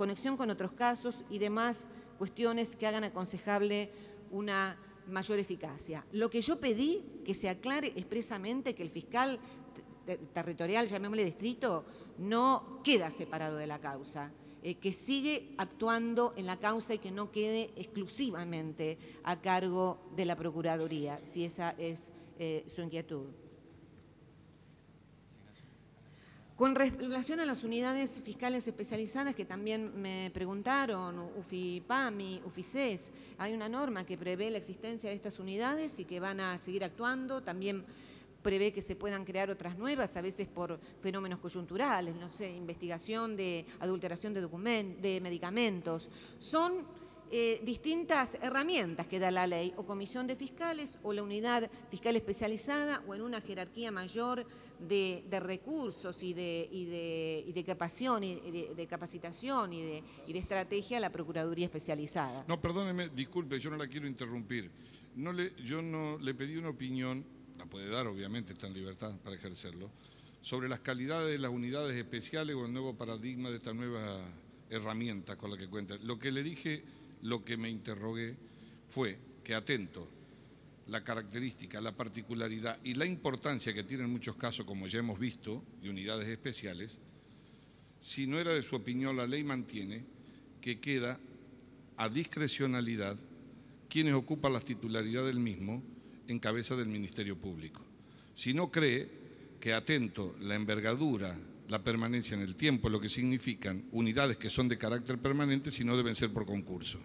conexión con otros casos y demás cuestiones que hagan aconsejable una mayor eficacia. Lo que yo pedí que se aclare expresamente que el fiscal territorial, llamémosle distrito, no queda separado de la causa, que sigue actuando en la causa y que no quede exclusivamente a cargo de la Procuraduría, si esa es su inquietud. Con relación a las unidades fiscales especializadas que también me preguntaron, UFIPAMI, UFICES, hay una norma que prevé la existencia de estas unidades y que van a seguir actuando. También prevé que se puedan crear otras nuevas, a veces por fenómenos coyunturales, no sé, investigación de adulteración de medicamentos. Son distintas herramientas que da la ley, o comisión de fiscales, o la unidad fiscal especializada, o en una jerarquía mayor de recursos y de capacitación y de estrategia, la Procuraduría Especializada. No, perdóneme, disculpe, yo no la quiero interrumpir. Yo no le pedí una opinión, la puede dar, obviamente, está en libertad para ejercerlo, sobre las calidades de las unidades especiales o el nuevo paradigma de esta nueva herramienta con la que cuenta. Lo que le dije, lo que me interrogué fue que atento la característica, la particularidad y la importancia que tienen en muchos casos, como ya hemos visto, de unidades especiales, si no era de su opinión, la ley mantiene que queda a discrecionalidad quienes ocupan la titularidad del mismo en cabeza del Ministerio Público. Si no cree que atento la envergadura, la permanencia en el tiempo, lo que significan unidades que son de carácter permanente, si no deben ser por concurso,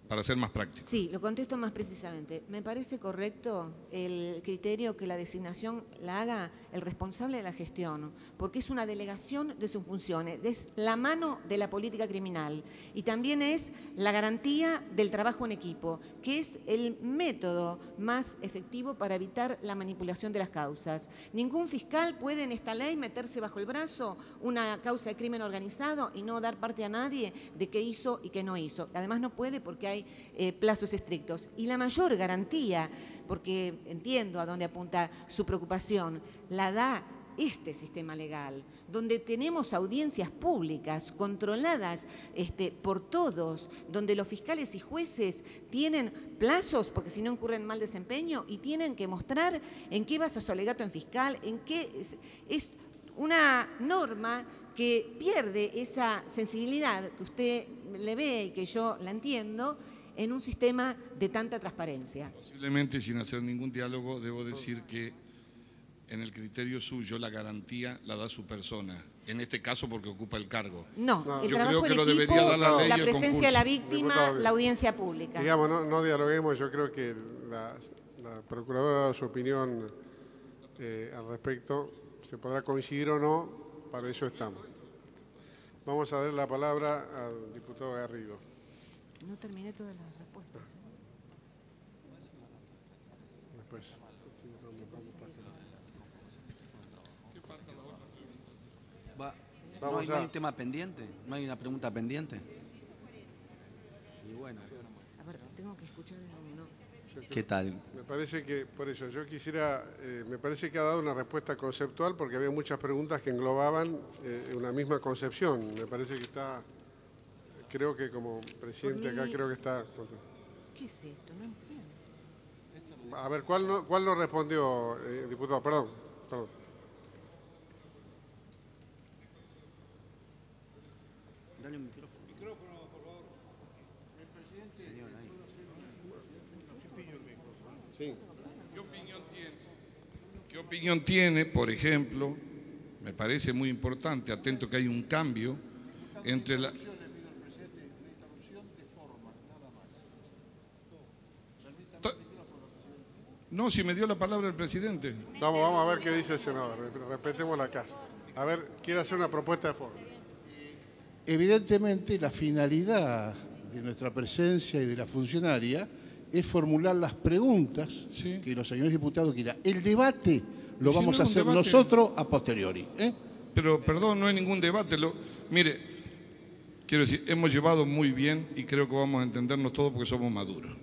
para ser más práctico. Sí, lo contesto más precisamente. Me parece correcto el criterio que la designación la haga el responsable de la gestión, porque es una delegación de sus funciones, es la mano de la política criminal y también es la garantía del trabajo en equipo, que es el método más efectivo para evitar la manipulación de las causas. Ningún fiscal puede en esta ley meterse bajo el brazo una causa de crimen organizado y no dar parte a nadie de qué hizo y qué no hizo. Además no puede porque hay plazos estrictos. Y la mayor garantía, porque entiendo a dónde apunta su preocupación, la da este sistema legal, donde tenemos audiencias públicas controladas por todos, donde los fiscales y jueces tienen plazos, porque si no incurren en mal desempeño, y tienen que mostrar en qué basa su alegato en fiscal, en qué es una norma que pierde esa sensibilidad que usted le ve y que yo la entiendo, en un sistema de tanta transparencia. Posiblemente sin hacer ningún diálogo, debo decir que en el criterio suyo la garantía la da su persona, en este caso porque ocupa el cargo. No, el yo trabajo creo que en lo equipo, debería dar la ley, la el presencia concurso. de la víctima, Diputado, la audiencia pública. Digamos, no dialoguemos, yo creo que la Procuradora ha dado su opinión al respecto, se podrá coincidir o no, para eso estamos. Vamos a dar la palabra al diputado Garrido. No terminé todas las respuestas. Después. ¿No hay un tema pendiente? ¿No hay una pregunta pendiente? Y bueno. A ver, tengo que escuchar uno. ¿Qué tal? Me parece que, por eso, yo quisiera, me parece que ha dado una respuesta conceptual porque había muchas preguntas que englobaban una misma concepción. Me parece que está, creo que como presidente acá, creo que está... ¿Qué es esto? No entiendo. A ver, ¿cuál no respondió, diputado? Perdón. Dale un micrófono. Micrófono, por favor. El presidente. Señor, ahí. Sí. ¿Qué opinión tiene, por ejemplo, me parece muy importante, atento que hay un cambio entre la... No, si me dio la palabra el presidente. Vamos a ver qué dice el senador. Respetemos la casa. A ver, quiere hacer una propuesta de forma. Evidentemente, la finalidad de nuestra presencia y de la funcionaria es formular las preguntas que los señores diputados quieran. El debate lo vamos a hacer nosotros a posteriori. Pero, perdón, no hay ningún debate. Mire, quiero decir, hemos llevado muy bien y creo que vamos a entendernos todos porque somos maduros.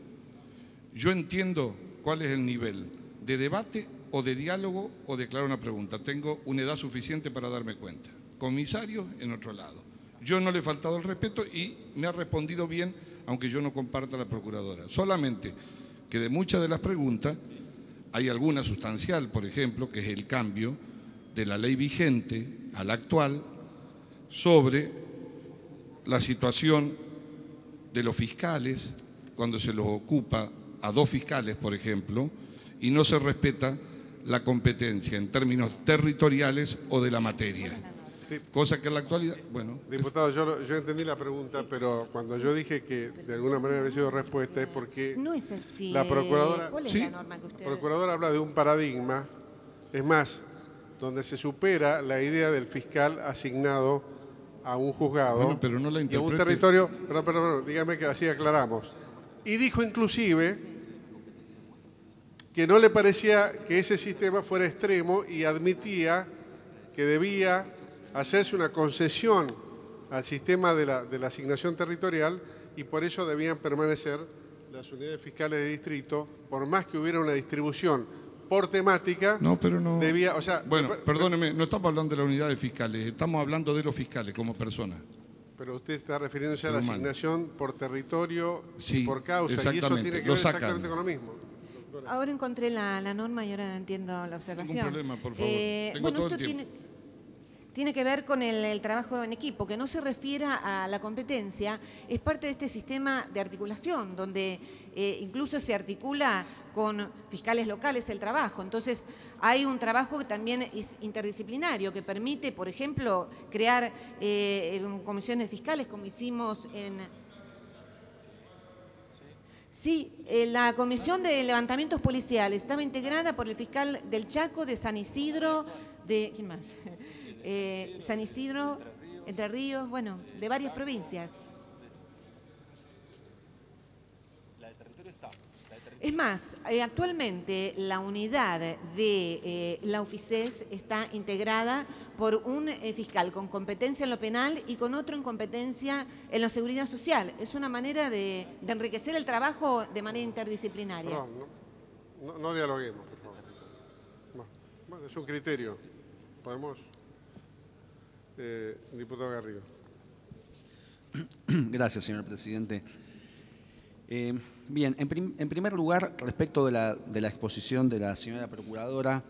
Yo entiendo cuál es el nivel de debate o de diálogo o de aclarar una pregunta. Tengo una edad suficiente para darme cuenta. Comisarios en otro lado. Yo no le he faltado el respeto y me ha respondido bien, aunque yo no comparta la procuradora. Solamente que de muchas de las preguntas hay alguna sustancial, por ejemplo, que es el cambio de la ley vigente a la actual sobre la situación de los fiscales, cuando se los ocupa a 2 fiscales, por ejemplo, y no se respeta la competencia en términos territoriales o de la materia. Sí. Cosa que en la actualidad, bueno... Diputado, yo entendí la pregunta, pero cuando yo dije que de alguna manera había sido respuesta es porque... No es así. La procuradora, ¿Cuál es sí, la norma que usted... La procuradora habla de un paradigma, es más, donde se supera la idea del fiscal asignado a un juzgado Bueno, pero no la y a un interprete. territorio... Perdón, dígame que así aclaramos. Y dijo inclusive que no le parecía que ese sistema fuera extremo y admitía que debía hacerse una concesión al sistema de la asignación territorial y por eso debían permanecer las unidades fiscales de distrito, por más que hubiera una distribución por temática. No, pero no... Debía, o sea, bueno, perdóneme, no estamos hablando de las unidades fiscales, estamos hablando de los fiscales como personas. Pero usted está refiriéndose a la Humano. asignación por territorio Sí, y por causa, y eso exactamente, tiene que lo ver sacan. exactamente con lo mismo. Ahora encontré la norma y ahora entiendo la observación. Ningún problema, por favor. Tengo bueno, todo el esto tiempo. tiene que ver con el trabajo en equipo, que no se refiere a la competencia, es parte de este sistema de articulación, donde incluso se articula con fiscales locales el trabajo. Entonces, hay un trabajo que también es interdisciplinario, que permite, por ejemplo, crear comisiones fiscales, como hicimos en... Sí, la Comisión de Levantamientos Policiales estaba integrada por el fiscal del Chaco, de San Isidro, de... ¿quién más? San Isidro, Entre Ríos, bueno, de varias provincias. Es más, actualmente la unidad de la UFICES está integrada por un fiscal con competencia en lo penal y con otro en competencia en la seguridad social. Es una manera de enriquecer el trabajo de manera interdisciplinaria. Perdón, no dialoguemos, por favor. Bueno, es un criterio. Podemos... diputado Garrido. Gracias, señor presidente. Bien, en primer lugar, respecto de la exposición de la señora procuradora,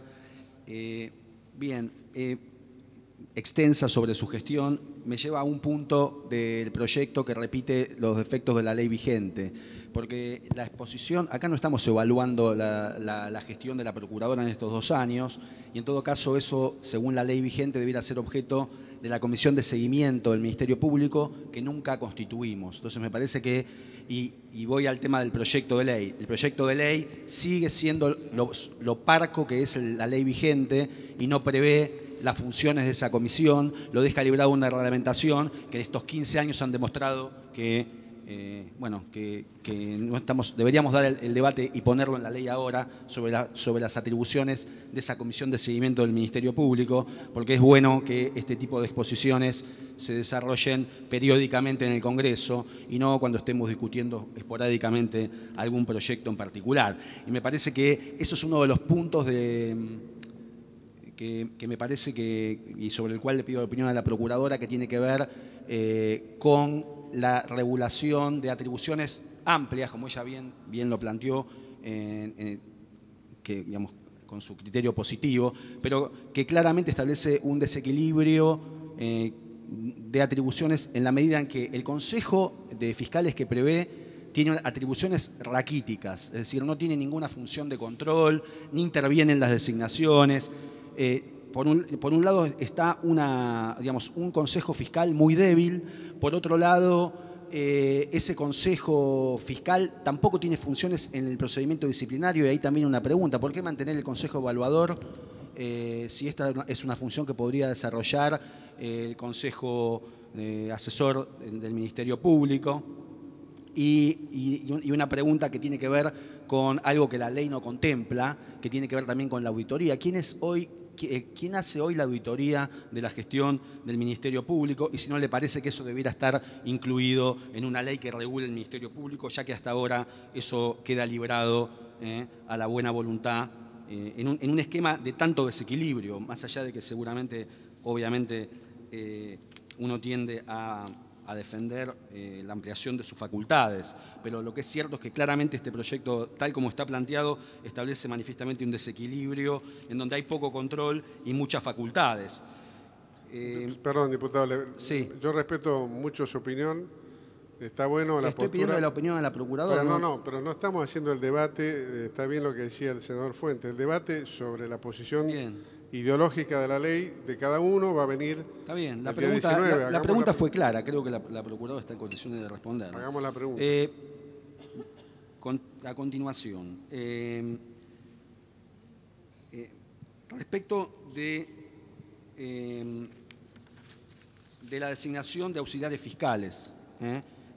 extensa sobre su gestión, me lleva a un punto del proyecto que repite los defectos de la ley vigente, porque la exposición, acá no estamos evaluando la gestión de la procuradora en estos 2 años, y en todo caso eso, según la ley vigente, debiera ser objeto de la Comisión de Seguimiento del Ministerio Público, que nunca constituimos. Entonces me parece que, y voy al tema del proyecto de ley, el proyecto de ley sigue siendo lo parco que es la ley vigente y no prevé las funciones de esa comisión, lo deja librado una reglamentación que en estos 15 años han demostrado que no deberíamos dar el debate y ponerlo en la ley ahora sobre las atribuciones de esa comisión de seguimiento del Ministerio Público, porque es bueno que este tipo de exposiciones se desarrollen periódicamente en el Congreso y no cuando estemos discutiendo esporádicamente algún proyecto en particular. Y me parece que eso es uno de los puntos que me parece y sobre el cual le pido la opinión a la procuradora, que tiene que ver con la regulación de atribuciones amplias, como ella bien lo planteó, que, digamos, con su criterio positivo, pero que claramente establece un desequilibrio de atribuciones en la medida en que el Consejo de Fiscales que prevé tiene atribuciones raquíticas, es decir, no tiene ninguna función de control, ni interviene en las designaciones. Por un lado está un consejo fiscal muy débil, por otro lado ese consejo fiscal tampoco tiene funciones en el procedimiento disciplinario, y ahí también una pregunta: ¿por qué mantener el consejo evaluador si esta es una función que podría desarrollar el consejo asesor del Ministerio Público? Y una pregunta que tiene que ver con algo que la ley no contempla, que tiene que ver también con la auditoría. ¿Quién hace hoy la auditoría de la gestión del Ministerio Público? Y si no le parece que eso debiera estar incluido en una ley que regule el Ministerio Público, ya que hasta ahora eso queda librado a la buena voluntad en un esquema de tanto desequilibrio, más allá de que seguramente, obviamente, uno tiende a defender la ampliación de sus facultades, pero lo que es cierto es que claramente este proyecto, tal como está planteado, establece manifiestamente un desequilibrio en donde hay poco control y muchas facultades. Perdón, diputado, sí. Yo respeto mucho su opinión. Está bueno la Estoy postura. pidiendo la opinión a la procuradora. Pero no estamos haciendo el debate, está bien lo que decía el senador Fuentes, el debate sobre la posición ideológica de la ley de cada uno va a venir. Está bien, la pregunta, la pregunta fue clara, creo que la procuradora está en condiciones de responder. Hagamos la pregunta. A continuación, respecto de la designación de auxiliares fiscales,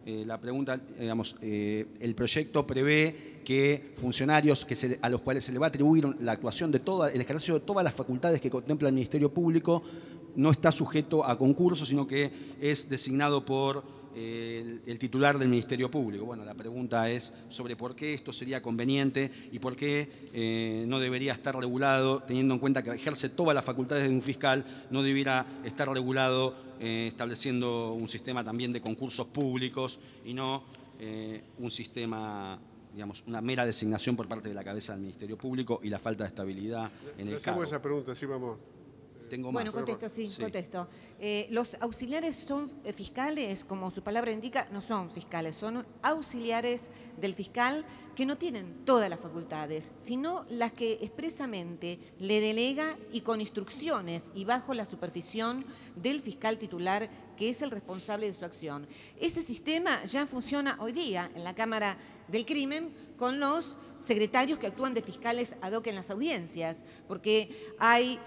la pregunta, digamos, el proyecto prevé que funcionarios a los cuales se le va a atribuir la actuación de el ejercicio de todas las facultades que contempla el Ministerio Público no está sujeto a concurso, sino que es designado por el titular del Ministerio Público. Bueno, la pregunta es sobre por qué esto sería conveniente y por qué no debería estar regulado, teniendo en cuenta que ejerce todas las facultades de un fiscal, no debiera estar regulado estableciendo un sistema también de concursos públicos y no un sistema, digamos, una mera designación por parte de la cabeza del Ministerio Público y la falta de estabilidad en el cargo. Hacemos esa pregunta, sí, vamos. Tengo bueno, más. contesto. Los auxiliares son fiscales, como su palabra indica, no son fiscales, son auxiliares del fiscal que no tienen todas las facultades, sino las que expresamente le delega y con instrucciones y bajo la supervisión del fiscal titular, que es el responsable de su acción. Ese sistema ya funciona hoy día en la Cámara del Crimen con los secretarios que actúan de fiscales ad hoc en las audiencias, porque hay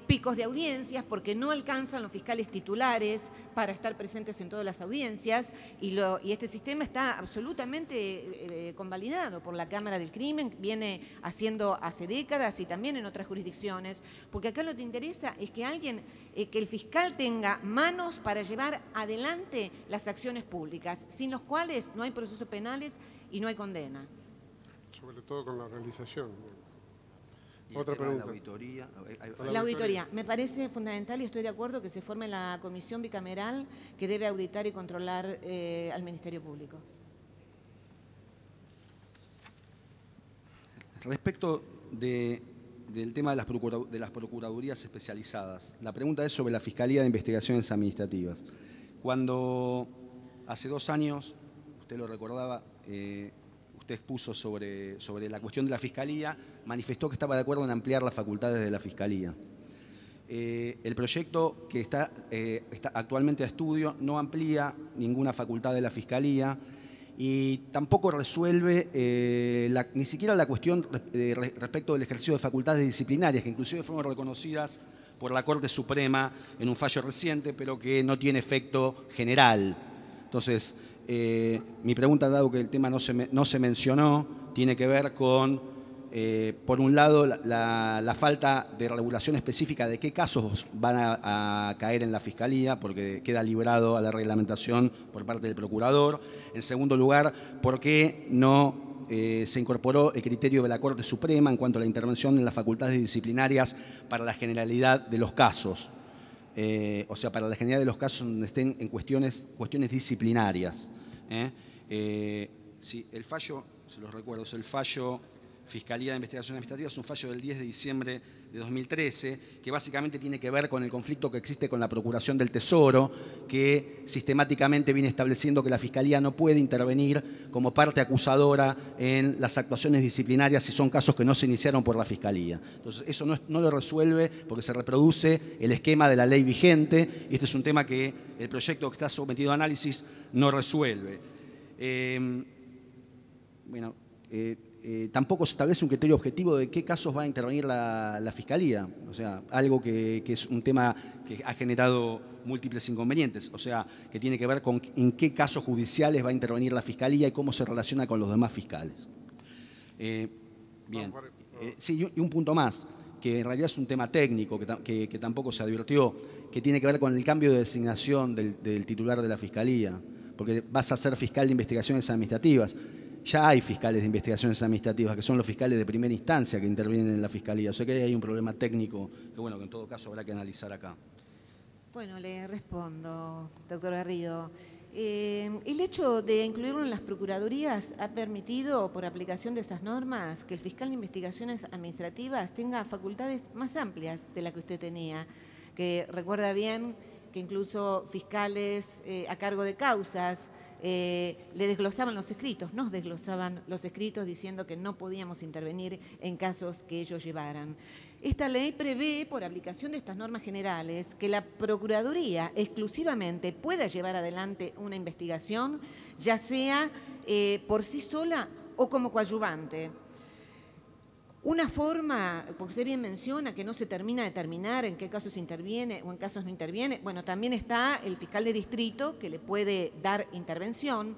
picos de audiencias, porque no alcanzan los fiscales titulares para estar presentes en todas las audiencias, y este sistema está absolutamente convalidado por la Cámara del Crimen, viene haciendo hace décadas y también en otras jurisdicciones, porque acá lo que interesa es que que el fiscal tenga manos para llevar adelante las acciones públicas, sin los cuales no hay procesos penales y no hay condena. Sobre todo con la realización. Otra pregunta. La auditoría. Me parece fundamental y estoy de acuerdo que se forme la comisión bicameral que debe auditar y controlar al Ministerio Público. Respecto del tema de las procuradurías especializadas, la pregunta es sobre la Fiscalía de Investigaciones Administrativas. Cuando hace 2 años, usted lo recordaba, usted expuso sobre la cuestión de la Fiscalía, manifestó que estaba de acuerdo en ampliar las facultades de la Fiscalía. El proyecto que está actualmente a estudio no amplía ninguna facultad de la Fiscalía y tampoco resuelve ni siquiera la cuestión respecto del ejercicio de facultades disciplinarias, que inclusive fueron reconocidas por la Corte Suprema en un fallo reciente, pero que no tiene efecto general. Entonces, mi pregunta, dado que el tema no se mencionó, tiene que ver con, por un lado, la falta de regulación específica de qué casos van a caer en la Fiscalía, porque queda librado a la reglamentación por parte del Procurador. En segundo lugar, por qué no se incorporó el criterio de la Corte Suprema en cuanto a la intervención en las facultades disciplinarias para la generalidad de los casos. O sea, para la generalidad de los casos donde estén en cuestiones disciplinarias. Sí, el fallo, se los recuerdo, es el fallo Fiscalía de Investigaciones Administrativas, es un fallo del 10 de diciembre de 2013, que básicamente tiene que ver con el conflicto que existe con la Procuración del Tesoro, que sistemáticamente viene estableciendo que la Fiscalía no puede intervenir como parte acusadora en las actuaciones disciplinarias si son casos que no se iniciaron por la Fiscalía. Entonces, eso no lo resuelve porque se reproduce el esquema de la ley vigente, y este es un tema que el proyecto que está sometido a análisis no resuelve. Tampoco se establece un criterio objetivo de qué casos va a intervenir la Fiscalía, o sea, algo que es un tema que ha generado múltiples inconvenientes, o sea, que tiene que ver con en qué casos judiciales va a intervenir la Fiscalía y cómo se relaciona con los demás fiscales. Bien, sí, y un punto más, que en realidad es un tema técnico que tampoco se advirtió, que tiene que ver con el cambio de designación del titular de la Fiscalía, porque vas a ser fiscal de investigaciones administrativas. Ya hay fiscales de investigaciones administrativas, que son los fiscales de primera instancia que intervienen en la Fiscalía. O sea que hay un problema técnico que, bueno, que en todo caso habrá que analizar acá. Bueno, le respondo, doctor Garrido. El hecho de incluirlo en las procuradurías ha permitido, por aplicación de esas normas, que el fiscal de investigaciones administrativas tenga facultades más amplias de las que usted tenía, que recuerda bien que incluso fiscales a cargo de causas le desglosaban los escritos, nos desglosaban los escritos diciendo que no podíamos intervenir en casos que ellos llevaran. Esta ley prevé, por aplicación de estas normas generales, que la Procuraduría exclusivamente pueda llevar adelante una investigación, ya sea por sí sola o como coadyuvante. Una forma, porque usted bien menciona que no se termina de determinar en qué casos interviene o en casos no interviene, bueno, también está el fiscal de distrito que le puede dar intervención,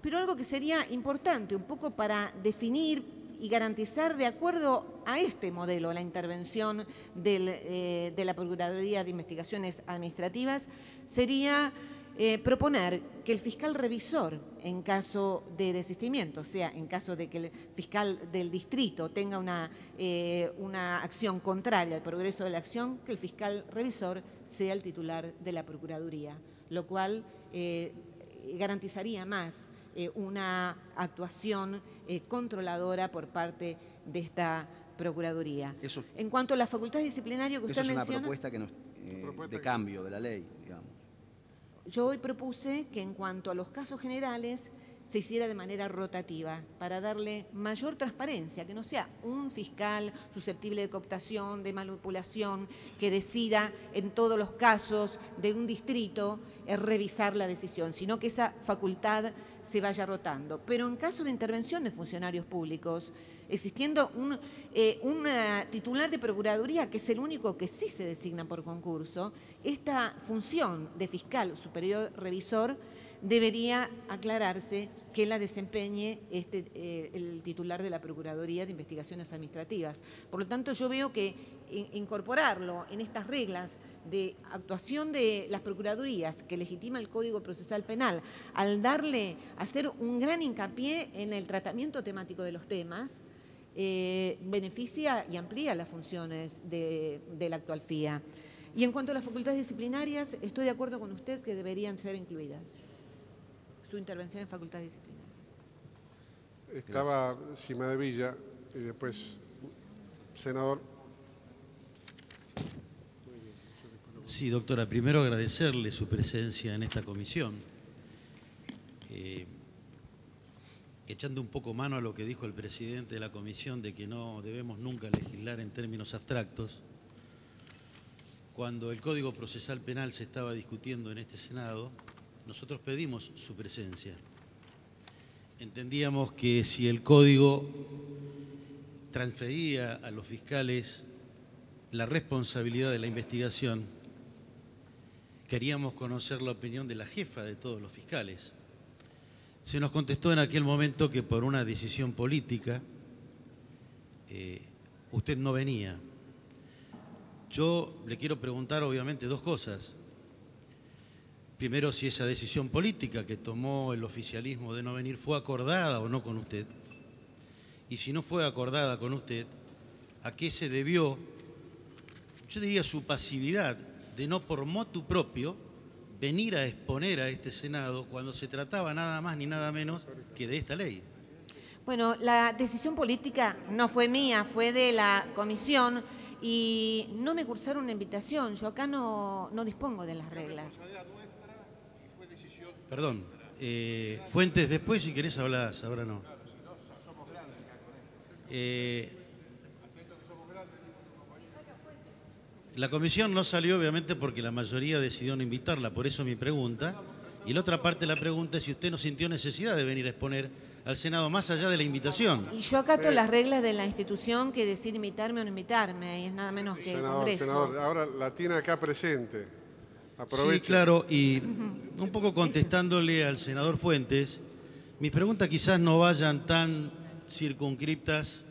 pero algo que sería importante un poco para definir y garantizar de acuerdo a este modelo la intervención de la Procuraduría de Investigaciones Administrativas sería proponer que el fiscal revisor, en caso de desistimiento, o sea, en caso de que el fiscal del distrito tenga una acción contraria al progreso de la acción, que el fiscal revisor sea el titular de la Procuraduría, lo cual garantizaría más una actuación controladora por parte de esta Procuraduría. En cuanto a las facultades disciplinarias que usted menciona... Eso es una propuesta que de cambio de la ley, digamos. Yo hoy propuse que en cuanto a los casos generales se hiciera de manera rotativa para darle mayor transparencia, que no sea un fiscal susceptible de cooptación, de manipulación, que decida en todos los casos de un distrito revisar la decisión, sino que esa facultad se vaya rotando. Pero en caso de intervención de funcionarios públicos, existiendo un titular de Procuraduría, que es el único que sí se designa por concurso, esta función de fiscal superior revisor debería aclararse que la desempeñe el titular de la Procuraduría de Investigaciones Administrativas. Por lo tanto, yo veo que incorporarlo en estas reglas de actuación de las Procuradurías que legitima el Código Procesal Penal, al hacer un gran hincapié en el tratamiento temático de los temas, beneficia y amplía las funciones de la actual FIA. Y en cuanto a las facultades disciplinarias, estoy de acuerdo con usted que deberían ser incluidas. Su intervención en facultades disciplinarias. Estaba Cima de Villa y después, senador. Sí, doctora, primero agradecerle su presencia en esta comisión. Echando un poco mano a lo que dijo el presidente de la comisión de que no debemos nunca legislar en términos abstractos, cuando el Código Procesal Penal se estaba discutiendo en este Senado, nosotros pedimos su presencia. Entendíamos que si el Código transfería a los fiscales la responsabilidad de la investigación, queríamos conocer la opinión de la jefa de todos los fiscales. Se nos contestó en aquel momento que por una decisión política usted no venía. Yo le quiero preguntar obviamente dos cosas. Primero, si esa decisión política que tomó el oficialismo de no venir fue acordada o no con usted. Y si no fue acordada con usted, ¿a qué se debió, yo diría, su pasividad de no por motu propio venir a exponer a este Senado cuando se trataba nada más ni nada menos que de esta ley? Bueno, la decisión política no fue mía, fue de la comisión y no me cursaron una invitación. Yo acá no dispongo de las reglas. Perdón, Fuentes, después si querés hablás, ahora no. La comisión no salió obviamente porque la mayoría decidió no invitarla, por eso mi pregunta. Y la otra parte de la pregunta es si usted no sintió necesidad de venir a exponer al Senado más allá de la invitación. Y yo acato las reglas de la institución que decide invitarme o no invitarme, y es nada menos que el Congreso. Senador, ahora la tiene acá presente. Aproveche. Sí, claro, y un poco contestándole al senador Fuentes, mis preguntas quizás no vayan tan circunscriptas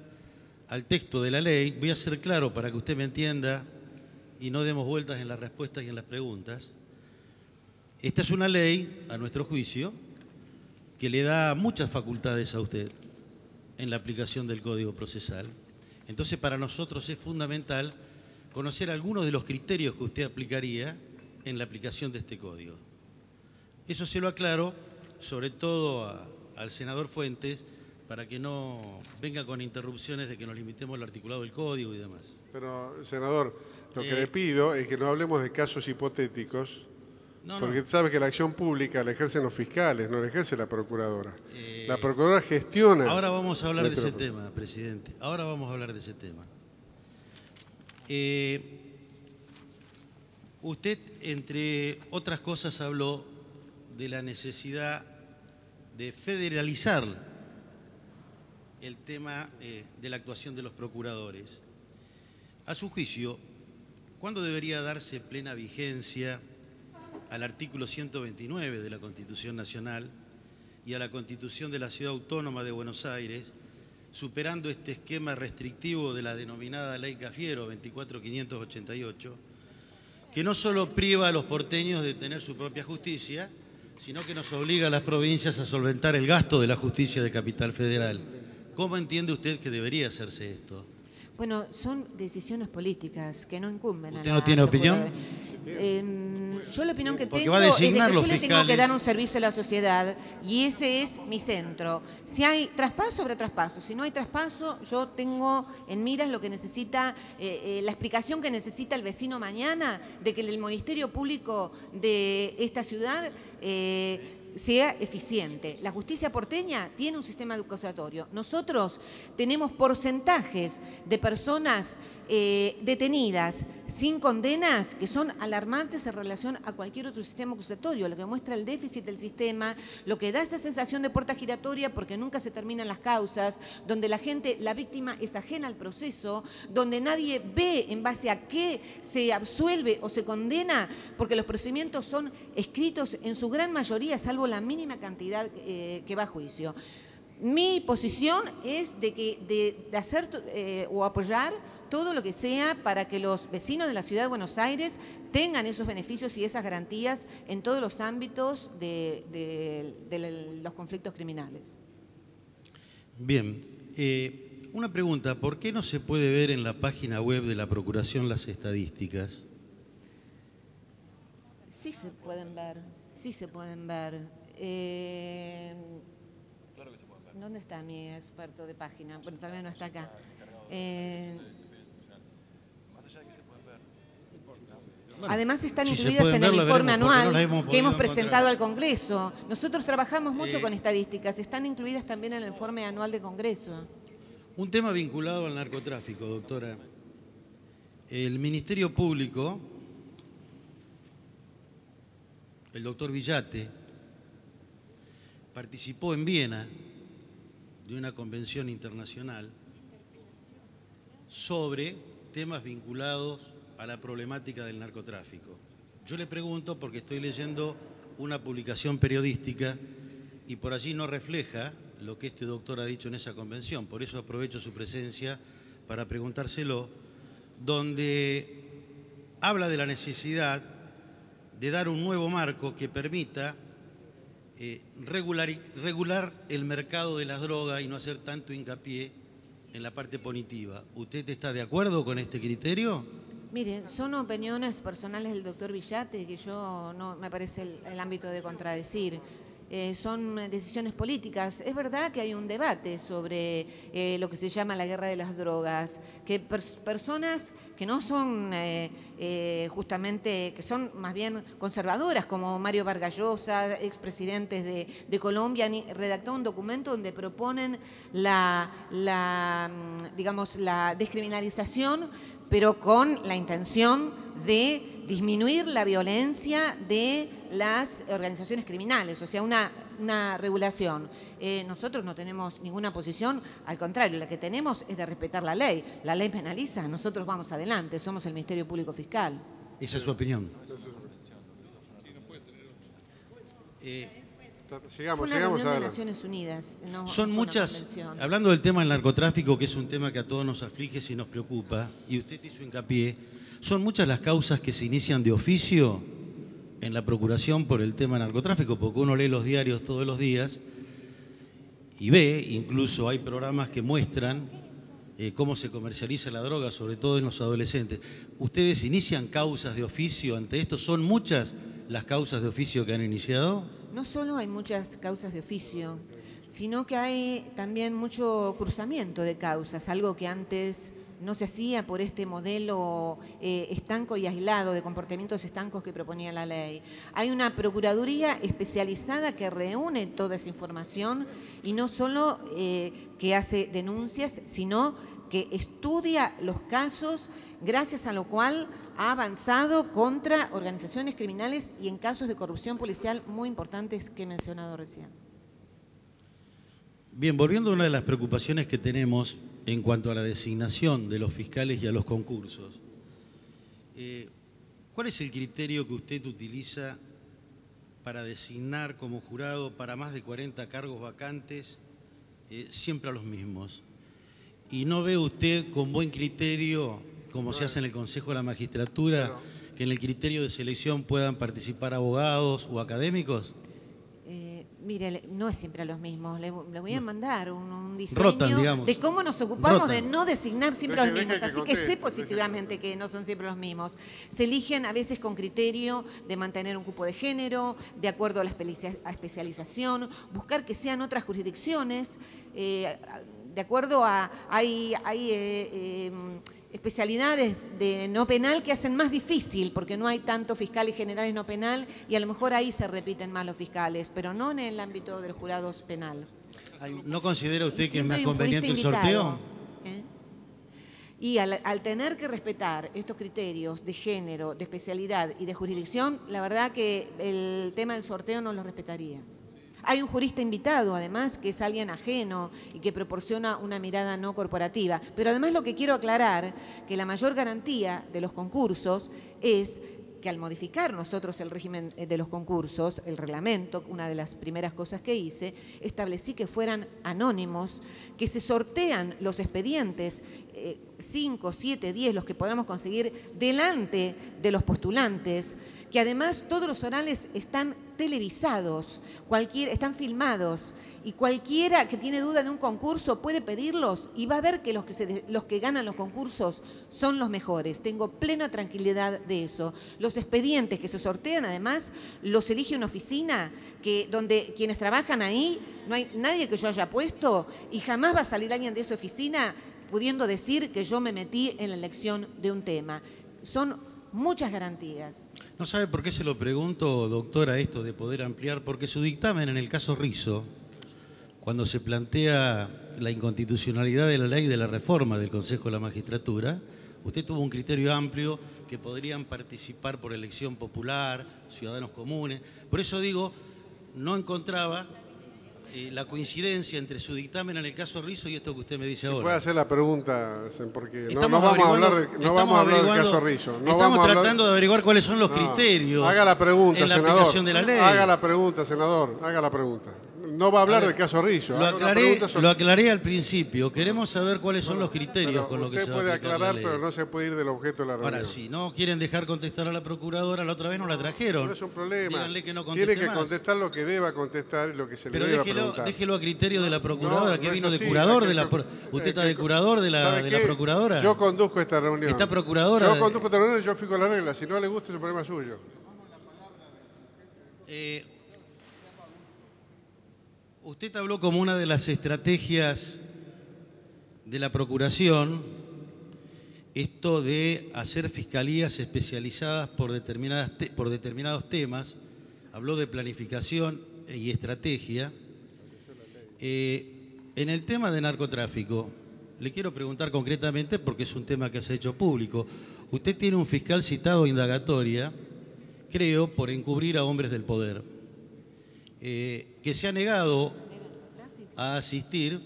al texto de la ley. Voy a ser claro para que usted me entienda y no demos vueltas en las respuestas y en las preguntas. Esta es una ley, a nuestro juicio, que le da muchas facultades a usted en la aplicación del Código Procesal. Entonces, para nosotros es fundamental conocer algunos de los criterios que usted aplicaría en la aplicación de este código. Eso se lo aclaro, sobre todo al senador Fuentes, para que no venga con interrupciones de que nos limitemos al articulado del código y demás. Pero, senador, lo que le pido es que no hablemos de casos hipotéticos, porque sabe que la acción pública la ejercen los fiscales, no la ejerce la procuradora. La procuradora gestiona. Ahora vamos a hablar de ese tema, presidente. Ahora vamos a hablar de ese tema. Usted, entre otras cosas, habló de la necesidad de federalizar el tema de la actuación de los procuradores. A su juicio, ¿cuándo debería darse plena vigencia al artículo 129 de la Constitución Nacional y a la Constitución de la Ciudad Autónoma de Buenos Aires, superando este esquema restrictivo de la denominada Ley Cafiero 24588, que no solo priva a los porteños de tener su propia justicia, sino que nos obliga a las provincias a solventar el gasto de la justicia de Capital Federal? ¿Cómo entiende usted que debería hacerse esto? Bueno, son decisiones políticas que no incumben a la ¿Usted no tiene opinión? Yo la opinión que Porque tengo va a es de que designar yo los le tengo que fiscales. dar un servicio a la sociedad y ese es mi centro. Si hay traspaso, habrá traspaso. Si no hay traspaso, yo tengo en miras lo que necesita, la explicación que necesita el vecino mañana de que el Ministerio Público de esta ciudad sea eficiente. La justicia porteña tiene un sistema acusatorio. Nosotros tenemos porcentajes de personas detenidas sin condenas que son alarmantes en relación a cualquier otro sistema acusatorio, lo que muestra el déficit del sistema, lo que da esa sensación de puerta giratoria porque nunca se terminan las causas, donde la gente, la víctima es ajena al proceso, donde nadie ve en base a qué se absuelve o se condena, porque los procedimientos son escritos en su gran mayoría, salvo la mínima cantidad que va a juicio. Mi posición es de hacer o apoyar todo lo que sea para que los vecinos de la Ciudad de Buenos Aires tengan esos beneficios y esas garantías en todos los ámbitos de los conflictos criminales. Bien, una pregunta, ¿por qué no se puede ver en la página web de la Procuración las estadísticas? Sí se pueden ver, sí se pueden ver. Claro que se pueden ver. ¿Dónde está mi experto de página? Bueno, todavía no está acá. Más allá de que se pueden ver. Además están si se incluidas pueden en ver, el la informe veremos, porque no anual las hemos que podido hemos presentado encontrar. al Congreso. Nosotros trabajamos mucho con estadísticas, están incluidas también en el informe anual de Congreso. Un tema vinculado al narcotráfico, doctora. El Ministerio Público, el doctor Villate, participó en Viena de una convención internacional sobre temas vinculados a la problemática del narcotráfico. Yo le pregunto porque estoy leyendo una publicación periodística y por allí no refleja lo que este doctor ha dicho en esa convención. Por eso aprovecho su presencia para preguntárselo, donde habla de la necesidad de dar un nuevo marco que permita regular el mercado de las drogas y no hacer tanto hincapié en la parte punitiva. ¿Usted está de acuerdo con este criterio? Mire, son opiniones personales del doctor Villate que yo no me parece el ámbito de contradecir. Son decisiones políticas. Es verdad que hay un debate sobre lo que se llama la guerra de las drogas, que personas que no son justamente, que son más bien conservadoras, como Mario Vargas Llosa, expresidentes de Colombia, han redactado un documento donde proponen digamos, la descriminalización, pero con la intención de disminuir la violencia de las organizaciones criminales, o sea, una regulación. Nosotros no tenemos ninguna posición, al contrario, la que tenemos es de respetar la ley. La ley penaliza, nosotros vamos adelante, somos el Ministerio Público Fiscal. Esa es su opinión. Sigamos, Fue una sigamos reunión de adelante. Naciones Unidas. No, Son fue una muchas, convención. hablando del tema del narcotráfico, que es un tema que a todos nos aflige y nos preocupa, y usted hizo hincapié, son muchas las causas que se inician de oficio en la Procuración por el tema del narcotráfico, porque uno lee los diarios todos los días y ve, incluso hay programas que muestran cómo se comercializa la droga, sobre todo en los adolescentes. ¿Ustedes inician causas de oficio ante esto? ¿Son muchas las causas de oficio que han iniciado? No solo hay muchas causas de oficio, sino que hay también mucho cruzamiento de causas, algo que antes no se hacía por este modelo estanco y aislado de comportamientos estancos que proponía la ley. Hay una procuraduría especializada que reúne toda esa información y no solo que hace denuncias, sino que estudia los casos, gracias a lo cual ha avanzado contra organizaciones criminales y en casos de corrupción policial muy importantes que he mencionado recién. Bien, volviendo a una de las preocupaciones que tenemos en cuanto a la designación de los fiscales y a los concursos, ¿cuál es el criterio que usted utiliza para designar como jurado para más de 40 cargos vacantes siempre a los mismos? ¿Y no ve usted con buen criterio, como se hace en el Consejo de la Magistratura, que en el criterio de selección puedan participar abogados o académicos? Mire, no es siempre a los mismos. Le voy a mandar un diseño Rotan, de cómo nos ocupamos Rotan. de no designar siempre a los mismos. Así que sé positivamente que no son siempre los mismos. Se eligen a veces con criterio de mantener un cupo de género, de acuerdo a la especialización, buscar que sean otras jurisdicciones, de acuerdo a... Hay especialidades de no penal que hacen más difícil, porque no hay tantos fiscales generales no penal y a lo mejor ahí se repiten más los fiscales, pero no en el ámbito de los jurados penal. ¿No considera usted que es más Siempre hay un conveniente el jurista sorteo? invitado, Y al tener que respetar estos criterios de género, de especialidad y de jurisdicción, la verdad que el tema del sorteo no lo respetaría. Hay un jurista invitado, además, que es alguien ajeno y que proporciona una mirada no corporativa. Pero además lo que quiero aclarar, que la mayor garantía de los concursos es que al modificar nosotros el régimen de los concursos, el reglamento, una de las primeras cosas que hice, establecí que fueran anónimos, que se sortean los expedientes, 5, 7, 10, los que podamos conseguir, delante de los postulantes, que además todos los orales están televisados, están filmados, y cualquiera que tiene duda de un concurso puede pedirlos y va a ver que los que ganan los concursos son los mejores. Tengo plena tranquilidad de eso. Los expedientes que se sortean, además, los elige una oficina donde quienes trabajan ahí, no hay nadie que yo haya puesto y jamás va a salir alguien de esa oficina pudiendo decir que yo me metí en la elección de un tema. Son muchas garantías. ¿No sabe por qué se lo pregunto, doctora, esto de poder ampliar? Porque su dictamen en el caso Rizzo, cuando se plantea la inconstitucionalidad de la ley de la reforma del Consejo de la Magistratura, usted tuvo un criterio amplio que podrían participar por elección popular, ciudadanos comunes. Por eso digo, no encontraba la coincidencia entre su dictamen en el caso Rizzo y esto que usted me dice ahora. Puede hacer la pregunta, porque no Estamos vamos a hablar del averiguando- caso Rizzo. No estamos vamos a hablar- tratando de averiguar cuáles son los criterios Haga la pregunta, en la senador. aplicación de la ley. Haga la pregunta, senador. Haga la pregunta. No va a hablar del caso Rizzo. Lo aclaré al principio. Queremos saber cuáles son los criterios con los que se va a Usted puede aplicar la aclarar, ley. pero no se puede ir del objeto de la reunión. Ahora, si no quieren dejar contestar a la procuradora, la otra vez no la trajeron. No es un problema. Díganle que no conteste Tiene que más. contestar lo que deba contestar y lo que se Pero le deba preguntar. déjelo a criterio de la procuradora, No, que no vino es de así, curador es de que- la... ¿Usted está de curador de ¿Sabe la qué? procuradora? Yo conduzco esta reunión. ¿Está procuradora? Yo conduzco esta reunión y yo fijo la regla. Si no le gusta, es un problema suyo. Usted habló como una de las estrategias de la Procuración esto de hacer fiscalías especializadas por determinados temas. Habló de planificación y estrategia. En el tema de narcotráfico, le quiero preguntar concretamente porque es un tema que se ha hecho público. Usted tiene un fiscal citado a indagatoria, creo, por encubrir a hombres del poder, que se ha negado a asistir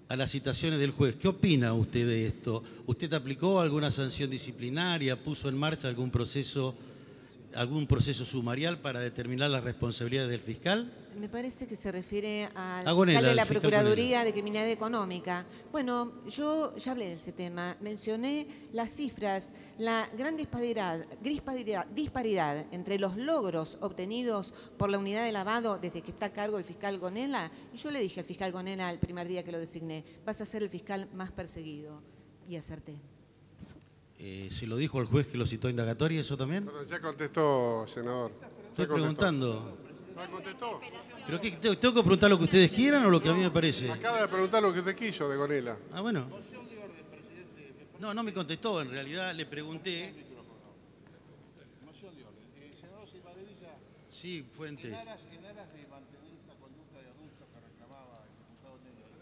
a las citaciones del juez. ¿Qué opina usted de esto? ¿Usted aplicó alguna sanción disciplinaria, puso en marcha algún proceso sumarial para determinar las responsabilidades del fiscal? Me parece que se refiere al A Gonela, fiscal de la al fiscal Procuraduría de Criminalidad Económica. Bueno, yo ya hablé de ese tema, mencioné las cifras, la gran disparidad entre los logros obtenidos por la unidad de lavado desde que está a cargo el fiscal Gonela, y yo le dije al fiscal Gonela el primer día que lo designé, vas a ser el fiscal más perseguido, y acerté. ¿Se lo dijo al juez que lo citó a indagatoria eso también? Bueno, ya contestó, senador. Estoy preguntando. ¿Ya contestó? ¿Pero qué, tengo que preguntar lo que ustedes quieran o lo que a mí me parece? Acaba de preguntar lo que usted quiso de Gonela. Ah, bueno. No, no me contestó. En realidad le pregunté. Sí, Fuentes.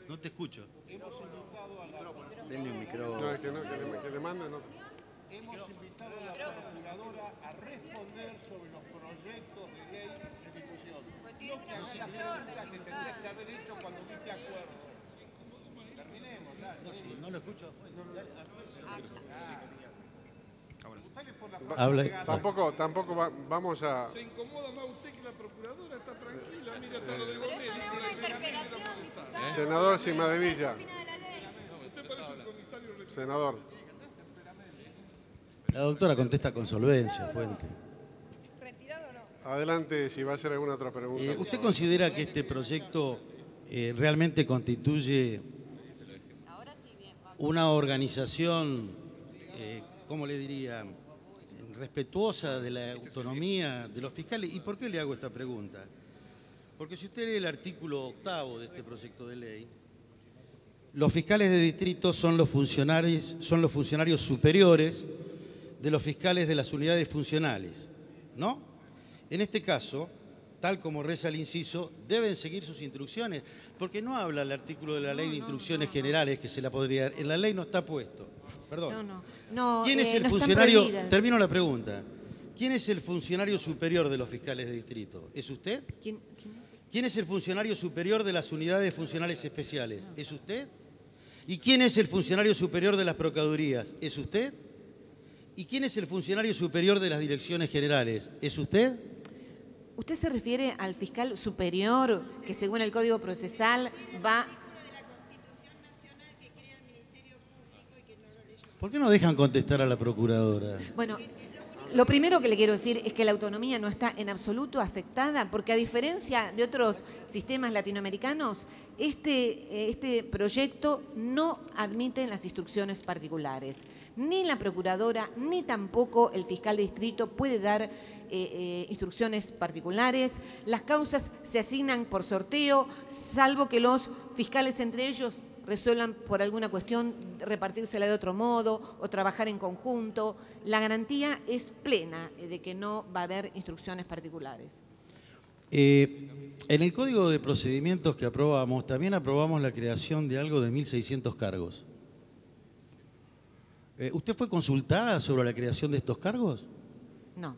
No te escucho. Denle un micrófono. No, es que no, que le manden. No. Hemos invitado a la Procuradora a responder sobre los proyectos de ley en discusión. No que haga las preguntas que tendrías que haber hecho cuando viste acuerdo. Terminemos ya. No, sí, no lo escucho. Habla. Tampoco vamos a... Se incomoda más usted que la procuradora, está tranquila, mira todo lo de Gonela. Senador Cimadevilla. Usted parece un comisario. Senador. La doctora contesta con solvencia, Fuente. Adelante, si va a hacer alguna otra pregunta. ¿Usted considera que este proyecto realmente constituye una organización, ¿cómo le diría?, respetuosa de la autonomía de los fiscales? ¿Y por qué le hago esta pregunta? Porque si usted lee el artículo 8 de este proyecto de ley, los fiscales de distrito son los funcionarios superiores de los fiscales de las unidades funcionales, ¿no? En este caso, tal como reza el inciso, deben seguir sus instrucciones, porque no habla el artículo de la Ley de Instrucciones Generales, que se la podría... En la ley no está puesto. Perdón. No, ¿Quién es el no funcionario? Termino la pregunta. ¿Quién es el funcionario superior de los fiscales de distrito? ¿Es usted? ¿Quién es el funcionario superior de las unidades funcionales especiales? ¿Es usted? ¿Y quién es el funcionario superior de las procuradurías? ¿Es usted? ¿Y quién es el funcionario superior de las direcciones generales? ¿Es usted? ¿Usted se refiere al fiscal superior que según el Código Procesal va... ¿Por qué no dejan contestar a la procuradora? Bueno, lo primero que le quiero decir es que la autonomía no está en absoluto afectada, porque a diferencia de otros sistemas latinoamericanos, este proyecto no admite las instrucciones particulares. Ni la procuradora, ni tampoco el fiscal de distrito puede dar instrucciones particulares. Las causas se asignan por sorteo, salvo que los fiscales entre ellos resuelvan por alguna cuestión repartírsela de otro modo o trabajar en conjunto. La garantía es plena de que no va a haber instrucciones particulares. En el Código de Procedimientos que aprobamos, también aprobamos la creación de algo de 1.600 cargos. ¿Usted fue consultada sobre la creación de estos cargos? No.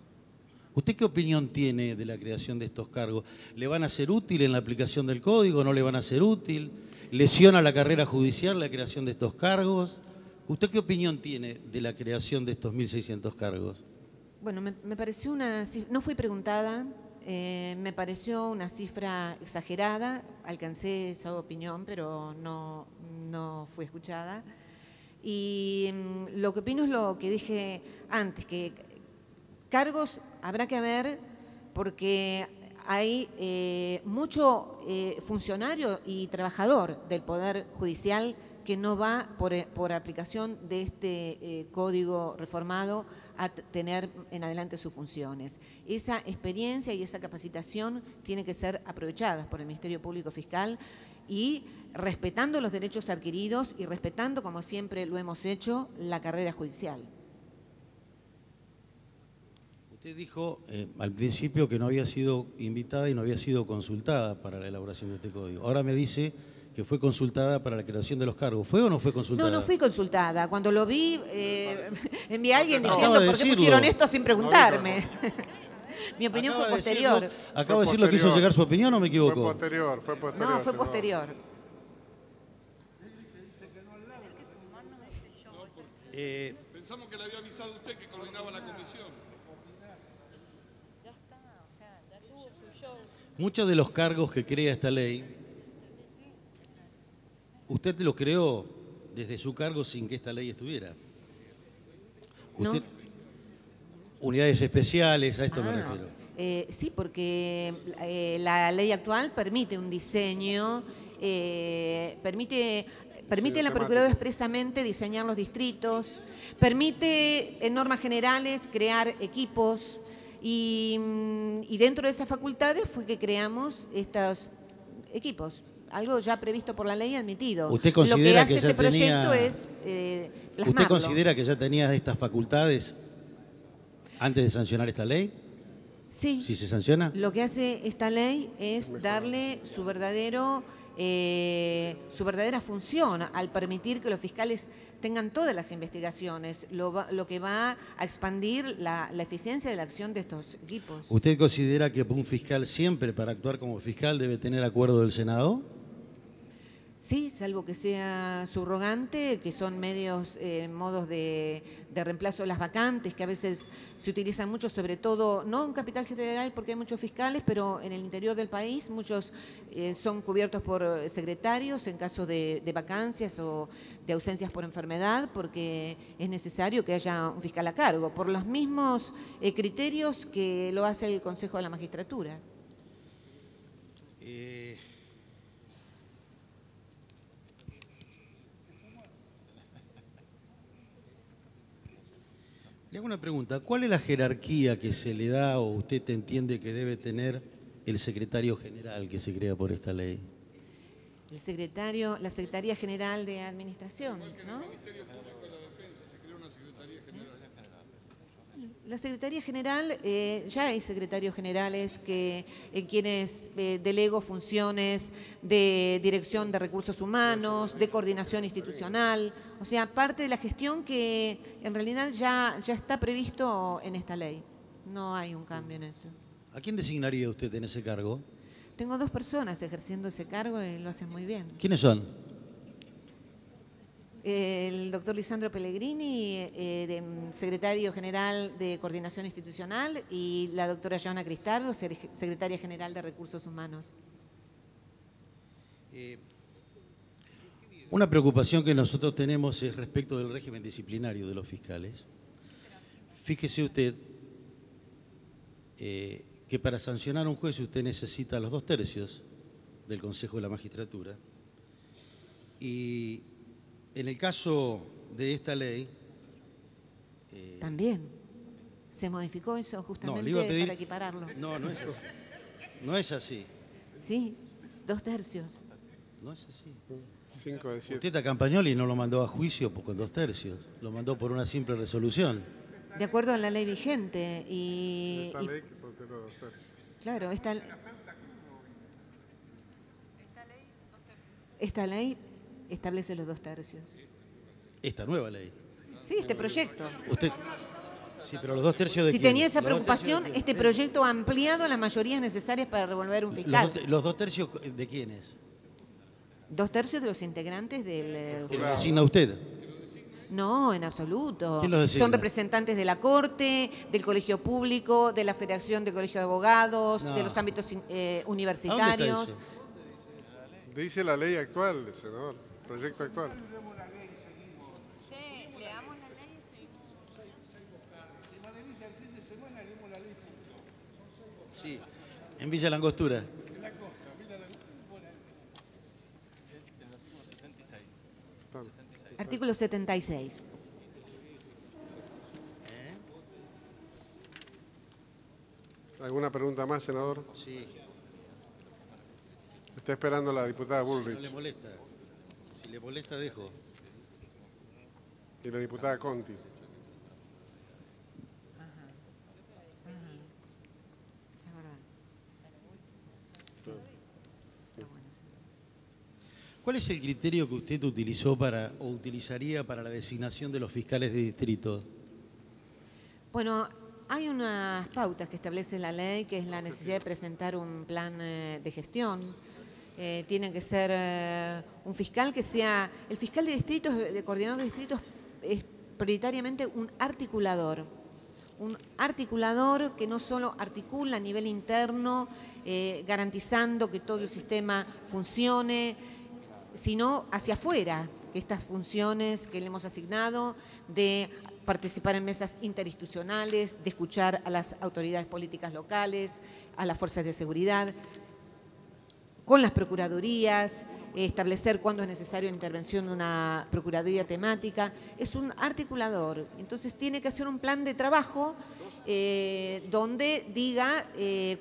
¿Usted qué opinión tiene de la creación de estos cargos? ¿Le van a ser útil en la aplicación del Código? ¿No le van a ser útil? ¿Lesiona la carrera judicial la creación de estos cargos? ¿Usted qué opinión tiene de la creación de estos 1.600 cargos? Bueno, me pareció una... No fui preguntada, me pareció una cifra exagerada, alcancé esa opinión, pero no fui escuchada. Y lo que opino es lo que dije antes, que cargos habrá que ver porque hay mucho funcionario y trabajador del Poder Judicial que no va por aplicación de este código reformado a tener en adelante sus funciones. Esa experiencia y esa capacitación tiene que ser aprovechadas por el Ministerio Público Fiscal y respetando los derechos adquiridos y respetando, como siempre lo hemos hecho, la carrera judicial. Usted dijo al principio que no había sido invitada y no había sido consultada para la elaboración de este código. Ahora me dice que fue consultada para la creación de los cargos. ¿Fue o no fue consultada? No fui consultada. Cuando lo vi, envié a alguien diciendo Acaba de por qué decirlo. pusieron esto sin preguntarme. Mi opinión fue posterior. ¿Acabo de decirlo que hizo llegar su opinión o me equivoco? Fue posterior. No, fue senador. posterior. Pensamos que le había avisado usted que coordinaba la comisión. Muchos de los cargos que crea esta ley, usted los creó desde su cargo sin que esta ley estuviera. Usted, unidades especiales, a esto me refiero. Sí, porque la ley actual permite un diseño, permite a la Procuraduría expresamente diseñar los distritos, permite en normas generales crear equipos y dentro de esas facultades fue que creamos estos equipos. Algo ya previsto por la ley y admitido. ¿Usted considera Lo que hace este proyecto es plasmarlo. ¿Usted considera que ya tenía estas facultades antes de sancionar esta ley? Sí. ¿Si se sanciona? Lo que hace esta ley es darle su verdadera función al permitir que los fiscales tengan todas las investigaciones, lo que va a expandir la eficiencia de la acción de estos equipos. ¿Usted considera que un fiscal siempre, para actuar como fiscal, debe tener acuerdo del Senado? Sí, salvo que sea subrogante, que son modos de reemplazo de las vacantes, que a veces se utilizan mucho, sobre todo, no en Capital Federal porque hay muchos fiscales, pero en el interior del país muchos son cubiertos por secretarios en caso de vacancias o de ausencias por enfermedad, porque es necesario que haya un fiscal a cargo, por los mismos criterios que lo hace el Consejo de la Magistratura. Le hago una pregunta. ¿Cuál es la jerarquía que se le da o usted entiende que debe tener el secretario general que se crea por esta ley? La Secretaría General de Administración, ¿no? La Secretaría General, ya hay secretarios generales en quienes delego funciones de dirección de recursos humanos, de coordinación institucional, o sea, parte de la gestión que en realidad ya está previsto en esta ley. No hay un cambio en eso. ¿A quién designaría usted en ese cargo? Tengo 2 personas ejerciendo ese cargo y lo hacen muy bien. ¿Quiénes son? El doctor Lisandro Pellegrini, secretario general de Coordinación Institucional, y la doctora Joana Cristaldo, secretaria general de Recursos Humanos. Una preocupación que nosotros tenemos es respecto del régimen disciplinario de los fiscales. Fíjese usted que para sancionar a un juez usted necesita los 2/3 del Consejo de la Magistratura. Y en el caso de esta ley... También. Se modificó eso justamente para equipararlo. No es así. No es así. Sí, 2/3. No es así. 5 de 7. Usted a Campagnoli no lo mandó a juicio con 2/3. Lo mandó por una simple resolución. De acuerdo a la ley vigente. Esta ley que protege los 2/3. Claro, esta ley establece los 2/3. Esta nueva ley. Sí, este proyecto. Usted, sí, pero los 2/3 de Si quién? tenía esa preocupación, este proyecto ha ampliado las mayorías necesarias para revolver un fiscal. ¿Los 2/3 de quiénes? 2/3 de los integrantes del... ¿Que lo designa usted? No, en absoluto. ¿Quién los designa? Son representantes de la Corte, del Colegio Público, de la Federación de Colegios de Abogados, de los ámbitos universitarios. ¿A dónde está eso? Dice la ley actual, senador, proyecto actual. Sí, en Villa Langostura. Artículo 76. ¿Alguna pregunta más, senador? Sí. Está esperando la diputada Si no Bullrich le molesta. Si le molesta, dejo. y la diputada Conti. Es verdad. Sí. Está bueno, sí. ¿Cuál es el criterio que usted utilizó o utilizaría para la designación de los fiscales de distrito? Bueno, hay unas pautas que establece la ley, que es la necesidad de presentar un plan de gestión. Tiene que ser un fiscal que sea... El fiscal de distritos, de coordinador de distritos, es prioritariamente un articulador. un articulador que no solo articula a nivel interno, garantizando que todo el sistema funcione, sino hacia afuera, que estas funciones que le hemos asignado de participar en mesas interinstitucionales, de escuchar a las autoridades políticas locales, a las fuerzas de seguridad, con las procuradurías, establecer cuándo es necesario la intervención de una procuraduría temática. Es un articulador, entonces tiene que hacer un plan de trabajo donde diga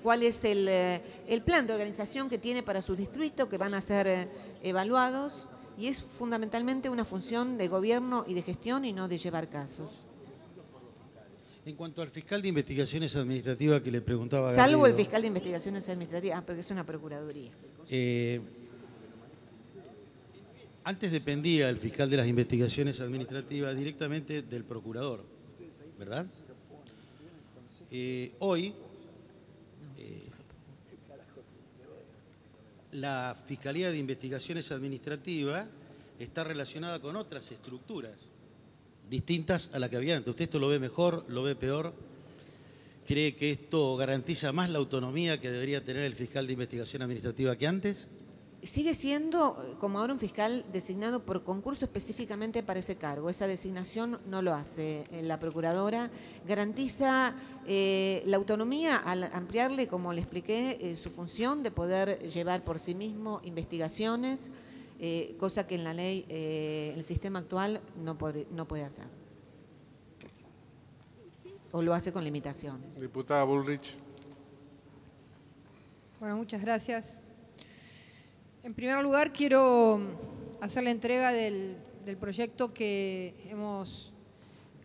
cuál es el plan de organización que tiene para su distrito, que van a ser evaluados, y es fundamentalmente una función de gobierno y de gestión y no de llevar casos. En cuanto al fiscal de investigaciones administrativas que le preguntaba a Salvo el Garrido, fiscal de investigaciones administrativas, porque es una procuraduría. Antes dependía el fiscal de las investigaciones administrativas directamente del procurador, ¿verdad? Hoy, la Fiscalía de Investigaciones Administrativas está relacionada con otras estructuras distintas a la que había antes. ¿Usted esto lo ve mejor, lo ve peor? ¿Cree que esto garantiza más la autonomía que debería tener el fiscal de investigación administrativa que antes? Sigue siendo, como ahora, un fiscal designado por concurso específicamente para ese cargo. Esa designación no lo hace la procuradora. Garantiza la autonomía al ampliarle, como le expliqué, su función de poder llevar por sí mismo investigaciones, cosa que en la ley, en el sistema actual, no puede hacer. O lo hace con limitaciones. Diputada Bullrich. Bueno, muchas gracias. En primer lugar, quiero hacer la entrega del proyecto que hemos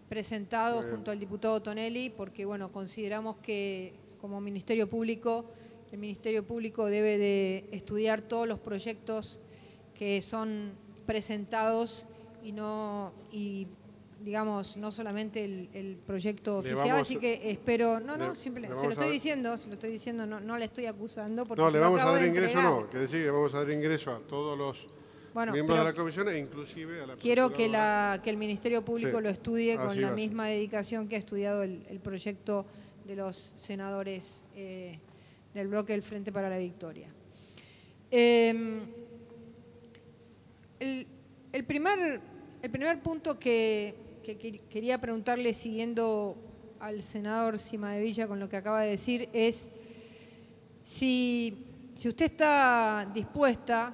presentado junto al diputado Tonelli, porque bueno, consideramos que como Ministerio Público, el Ministerio Público debe de estudiar todos los proyectos que son presentados digamos, no solamente el proyecto oficial, así que espero, se lo estoy diciendo, no le estoy acusando. Porque no, le vamos a dar ingreso, quiere decir que vamos a dar ingreso a todos los miembros de la comisión e inclusive a la quiero que el Ministerio Público lo estudie con la misma dedicación que ha estudiado el proyecto de los senadores del bloque del Frente para la Victoria. El primer punto que quería preguntarle, siguiendo al senador Cimadevilla con lo que acaba de decir, es si usted está dispuesta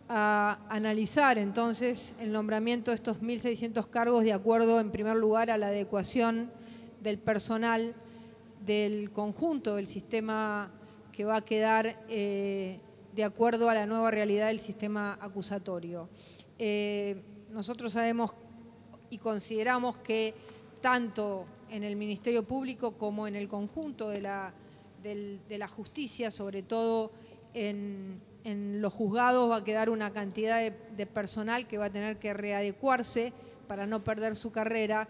a analizar entonces el nombramiento de estos 1.600 cargos de acuerdo, en primer lugar, a la adecuación del personal del conjunto del sistema que va a quedar de acuerdo a la nueva realidad del sistema acusatorio. Nosotros sabemos y consideramos que tanto en el Ministerio Público como en el conjunto de la justicia, sobre todo en los juzgados, va a quedar una cantidad de personal que va a tener que readecuarse para no perder su carrera,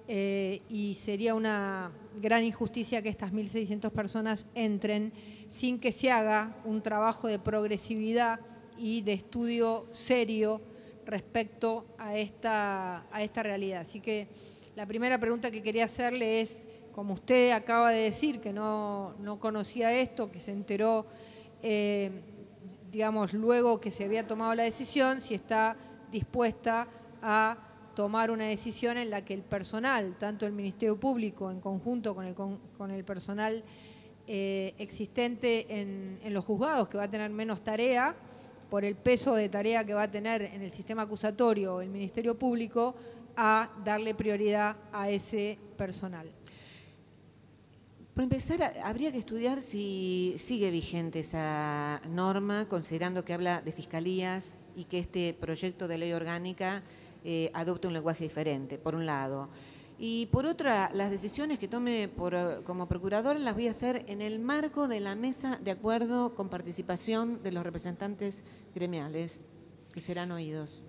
y sería una gran injusticia que estas 1.600 personas entren sin que se haga un trabajo de progresividad y de estudio serio respecto a esta realidad. Así que la primera pregunta que quería hacerle es, como usted acaba de decir que no conocía esto, que se enteró, digamos, luego que se había tomado la decisión, si está dispuesta a tomar una decisión en la que el personal, tanto el Ministerio Público en conjunto con el personal existente en los juzgados, que va a tener menos tarea, por el peso de tarea que va a tener en el sistema acusatorio el Ministerio Público, a darle prioridad a ese personal. Por empezar, habría que estudiar si sigue vigente esa norma, considerando que habla de fiscalías y que este proyecto de ley orgánica adopta un lenguaje diferente, por un lado. Y por otra, las decisiones que tome como procurador las voy a hacer en el marco de la mesa de acuerdo con participación de los representantes gremiales que serán oídos.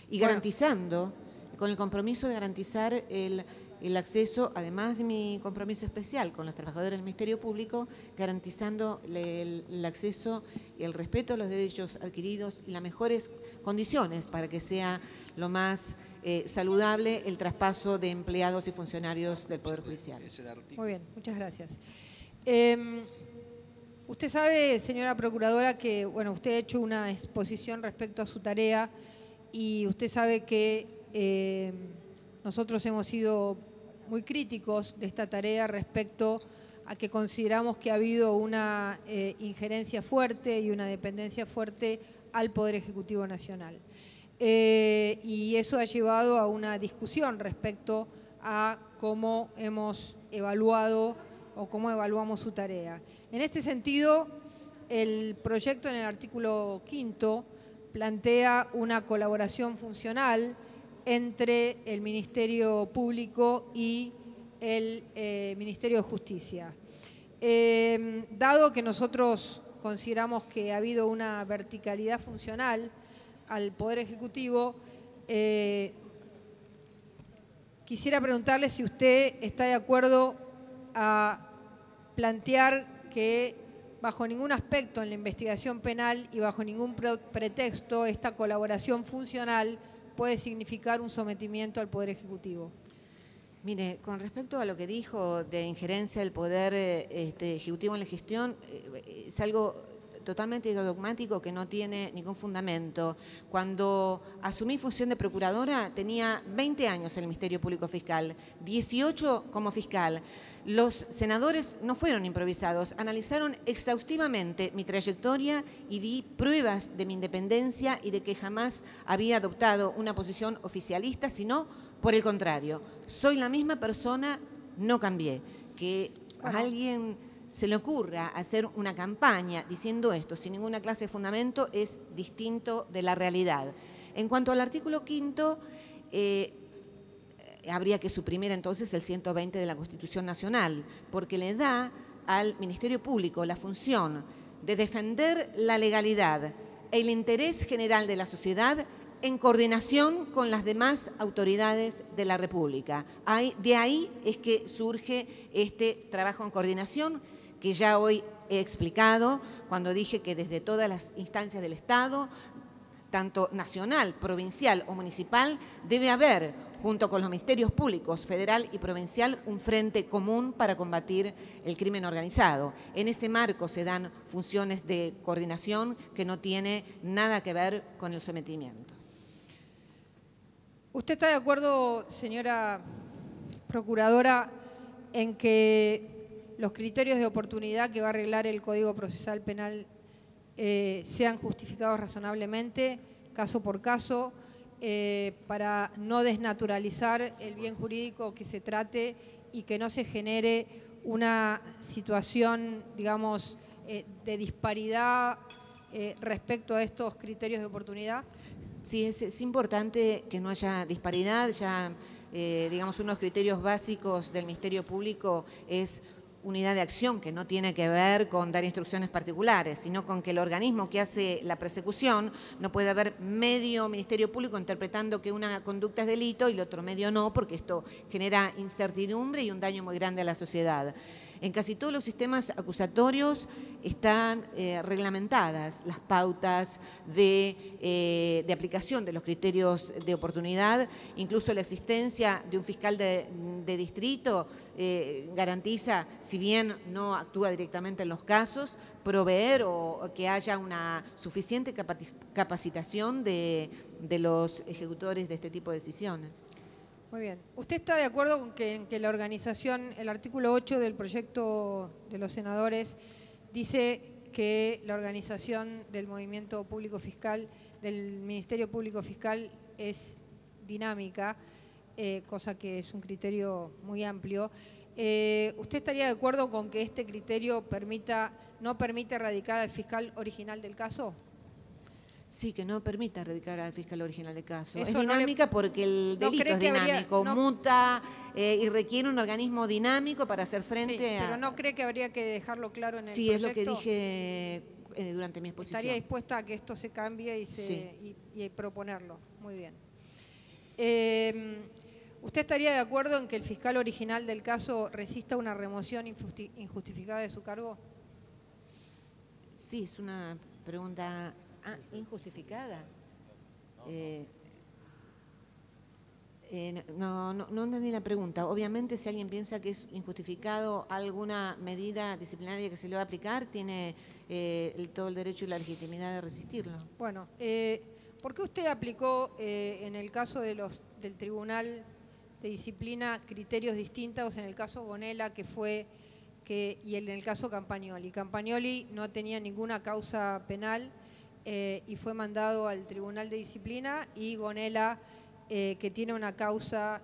Y garantizando, con el compromiso de garantizar el el acceso, además de mi compromiso especial con los trabajadores del Ministerio Público, garantizando el acceso y el respeto a los derechos adquiridos y las mejores condiciones para que sea lo más saludable el traspaso de empleados y funcionarios del Poder Judicial. Muy bien, muchas gracias. Usted sabe, señora Procuradora, que bueno, usted ha hecho una exposición respecto a su tarea y usted sabe que nosotros hemos sido muy críticos de esta tarea respecto a que consideramos que ha habido una injerencia fuerte y una dependencia fuerte al Poder Ejecutivo Nacional. Y eso ha llevado a una discusión respecto a cómo hemos evaluado o cómo evaluamos su tarea. En este sentido, el proyecto en el artículo 5 plantea una colaboración funcional entre el Ministerio Público y el Ministerio de Justicia. Dado que nosotros consideramos que ha habido una verticalidad funcional al Poder Ejecutivo, quisiera preguntarle si usted está de acuerdo a plantear que bajo ningún aspecto en la investigación penal y bajo ningún pretexto esta colaboración funcional puede significar un sometimiento al Poder Ejecutivo. Mire, con respecto a lo que dijo de injerencia del Poder Ejecutivo en la gestión, es algo totalmente dogmático que no tiene ningún fundamento. Cuando asumí función de procuradora tenía 20 años en el Ministerio Público Fiscal, 18 como fiscal. Los senadores no fueron improvisados, analizaron exhaustivamente mi trayectoria y di pruebas de mi independencia y de que jamás había adoptado una posición oficialista, sino por el contrario. Soy la misma persona, no cambié. Que a alguien se le ocurra hacer una campaña diciendo esto sin ninguna clase de fundamento es distinto de la realidad. En cuanto al artículo 5, habría que suprimir entonces el 120 de la Constitución Nacional, porque le da al Ministerio Público la función de defender la legalidad e el interés general de la sociedad en coordinación con las demás autoridades de la República. De ahí es que surge este trabajo en coordinación que ya hoy he explicado cuando dije que desde todas las instancias del Estado, tanto nacional, provincial o municipal, debe haber, junto con los ministerios públicos federal y provincial, un frente común para combatir el crimen organizado. En ese marco se dan funciones de coordinación que no tiene nada que ver con el sometimiento. ¿Usted está de acuerdo, señora Procuradora, en que los criterios de oportunidad que va a arreglar el Código Procesal Penal sean justificados razonablemente, caso por caso, para no desnaturalizar el bien jurídico que se trate y que no se genere una situación, digamos, de disparidad respecto a estos criterios de oportunidad? Sí, es importante que no haya disparidad. Ya, digamos, uno de los criterios básicos del Ministerio Público es unidad de acción, que no tiene que ver con dar instrucciones particulares, sino con que el organismo que hace la persecución no puede haber medio Ministerio Público interpretando que una conducta es delito y el otro medio no, porque esto genera incertidumbre y un daño muy grande a la sociedad. En casi todos los sistemas acusatorios están reglamentadas las pautas de aplicación de los criterios de oportunidad. Incluso la existencia de un fiscal de distrito garantiza, si bien no actúa directamente en los casos, proveer o que haya una suficiente capacitación de los ejecutores de este tipo de decisiones. Muy bien. ¿Usted está de acuerdo con que la organización, el artículo 8 del proyecto de los senadores, dice que la organización del movimiento público fiscal, del Ministerio Público Fiscal, es dinámica, cosa que es un criterio muy amplio? ¿Usted estaría de acuerdo con que este criterio no permite erradicar al fiscal original del caso? Sí, que no permita erradicar al fiscal original del caso. Eso es dinámica porque el delito es dinámico, muta y requiere un organismo dinámico para hacer frente a... Pero ¿no cree que habría que dejarlo claro en el proyecto? Sí, es lo que dije durante mi exposición. ¿Estaría dispuesta a que esto se cambie y proponerlo? Muy bien. ¿Usted estaría de acuerdo en que el fiscal original del caso resista una remoción injustificada de su cargo? Sí, es una pregunta injustificada. No entendí la pregunta. Obviamente, si alguien piensa que es injustificado alguna medida disciplinaria que se le va a aplicar, tiene todo el derecho y la legitimidad de resistirlo. Bueno, ¿por qué usted aplicó en el caso del Tribunal de Disciplina criterios distintos en el caso Gonella y en el caso Campagnoli? Campagnoli no tenía ninguna causa penal y fue mandado al Tribunal de Disciplina, y Gonella, que tiene una causa,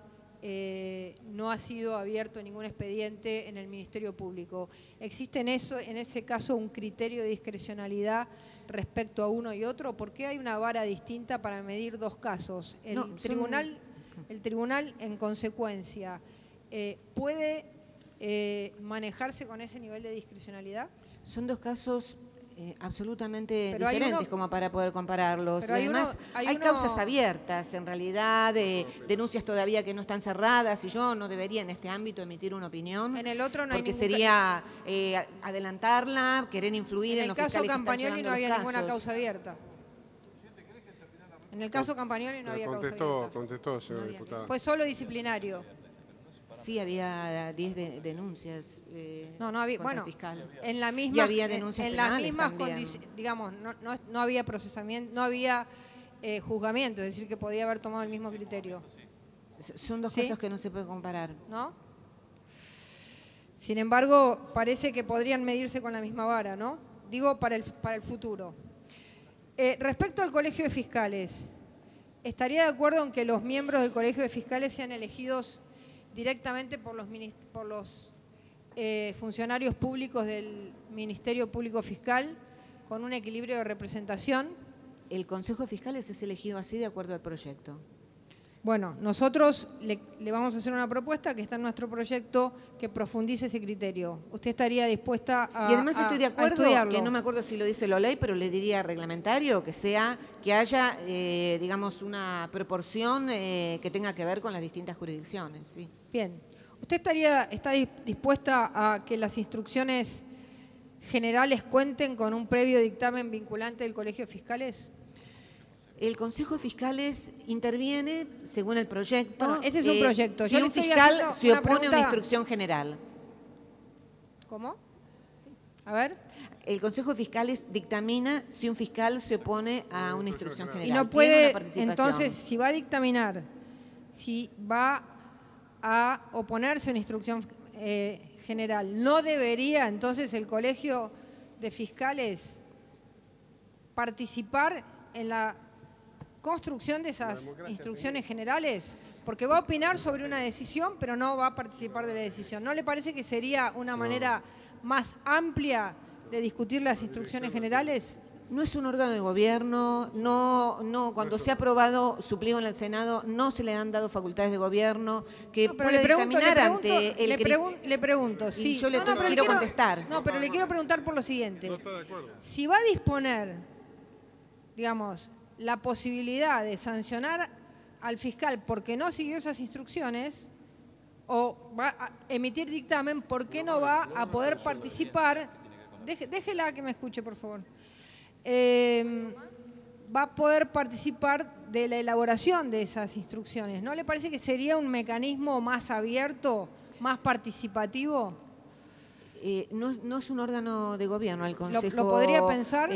no ha sido abierto ningún expediente en el Ministerio Público. ¿Existe en ese caso un criterio de discrecionalidad respecto a uno y otro? ¿Por qué hay una vara distinta para medir dos casos? El tribunal, en consecuencia, ¿puede manejarse con ese nivel de discrecionalidad? Son dos casos absolutamente diferentes como para poder compararlos. Y además, hay causas abiertas, en realidad, denuncias todavía que no están cerradas, y yo no debería en este ámbito emitir una opinión. En el otro no hay porque ningún sería adelantarla, querer influir en los fiscales que están Campagnoli llevando no había los ninguna casos. causa abierta. En el caso Campagnoli no había causa abierta. Contestó, señora diputada. Fue solo disciplinario. Sí, había 10 denuncias No había, contra bueno, el fiscal. en la misma, y había denuncias en las penales mismas también. condiciones, digamos, no había procesamiento, no había juzgamiento, es decir, que podía haber tomado el mismo criterio. Son dos cosas que no se pueden comparar. ¿No? Sin embargo, parece que podrían medirse con la misma vara, ¿no? Digo, para el futuro. Respecto al Colegio de Fiscales, ¿estaría de acuerdo en que los miembros del Colegio de Fiscales sean elegidos directamente por los funcionarios públicos del Ministerio Público Fiscal, con un equilibrio de representación? El Consejo de Fiscales es elegido así de acuerdo al proyecto. Bueno, nosotros le vamos a hacer una propuesta que está en nuestro proyecto que profundice ese criterio. ¿Usted estaría dispuesta a Y además estoy de acuerdo, estudiarlo? que no me acuerdo si lo dice la ley, pero le diría reglamentario, que haya, digamos, una proporción que tenga que ver con las distintas jurisdicciones. Sí. Bien. ¿Usted está dispuesta a que las instrucciones generales cuenten con un previo dictamen vinculante del Colegio de Fiscales? El Consejo de Fiscales interviene según el proyecto. Bueno, ese es un proyecto. Si Yo le un estoy fiscal haciendo se una opone a una pregunta. instrucción general. ¿Cómo? A ver. El Consejo de Fiscales dictamina si un fiscal se opone a una instrucción general. Y no Tiene puede, una participación. entonces, si va a dictaminar, si va a oponerse a una instrucción general, ¿no debería entonces el Colegio de Fiscales participar en la construcción de esas instrucciones generales? Porque va a opinar sobre una decisión, pero no va a participar de la decisión. ¿No le parece que sería una manera más amplia de discutir las instrucciones generales? No es un órgano de gobierno, cuando se ha aprobado su pliego en el Senado, no se le han dado facultades de gobierno que puede dictaminar ante el Le pregunto, sí. Y yo quiero contestar. No, pero le quiero preguntar por lo siguiente. No está de acuerdo. Si va a disponer, digamos, la posibilidad de sancionar al fiscal porque no siguió esas instrucciones, o va a emitir dictamen, ¿por qué no va a poder participar? Déjela que me escuche, por favor. Va a poder participar de la elaboración de esas instrucciones. ¿No le parece que sería un mecanismo más abierto, más participativo? No es un órgano de gobierno el Consejo. ¿Lo podría pensar?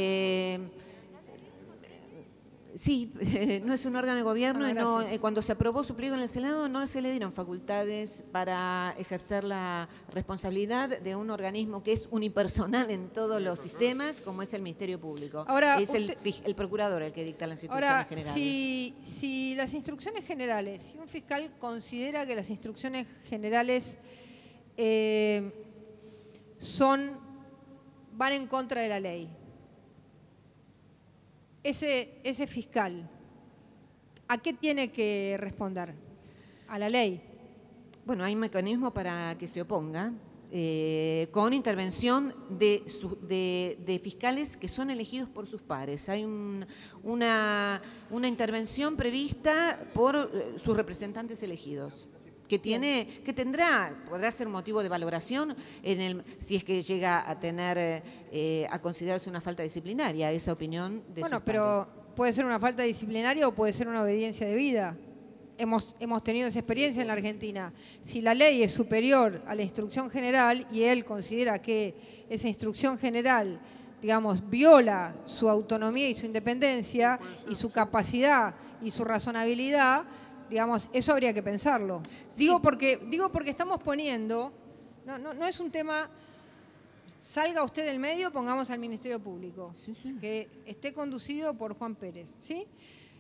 Sí, no es un órgano de gobierno. Bueno, y cuando se aprobó su pliego en el Senado no se le dieron facultades para ejercer la responsabilidad de un organismo que es unipersonal en todos los sistemas, como es el Ministerio Público. Ahora, es el procurador el que dicta las instrucciones Ahora, generales. si las instrucciones generales, si un fiscal considera que las instrucciones generales van en contra de la ley, ese fiscal, ¿a qué tiene que responder? ¿A la ley? Bueno, hay un mecanismo para que se oponga. con intervención de fiscales que son elegidos por sus pares. Hay una intervención prevista por sus representantes elegidos, podrá ser motivo de valoración si es que llega a tener, a considerarse una falta disciplinaria, esa opinión de sus pares. Pero puede ser una falta disciplinaria o puede ser una obediencia debida. Hemos tenido esa experiencia en la Argentina. Si la ley es superior a la instrucción general y él considera que esa instrucción general, digamos, viola su autonomía y su independencia y su capacidad y su razonabilidad, digamos, eso habría que pensarlo. Sí. Digo porque estamos poniendo, no es un tema, salga usted del medio, pongamos al Ministerio Público, que esté conducido por Juan Pérez, ¿sí?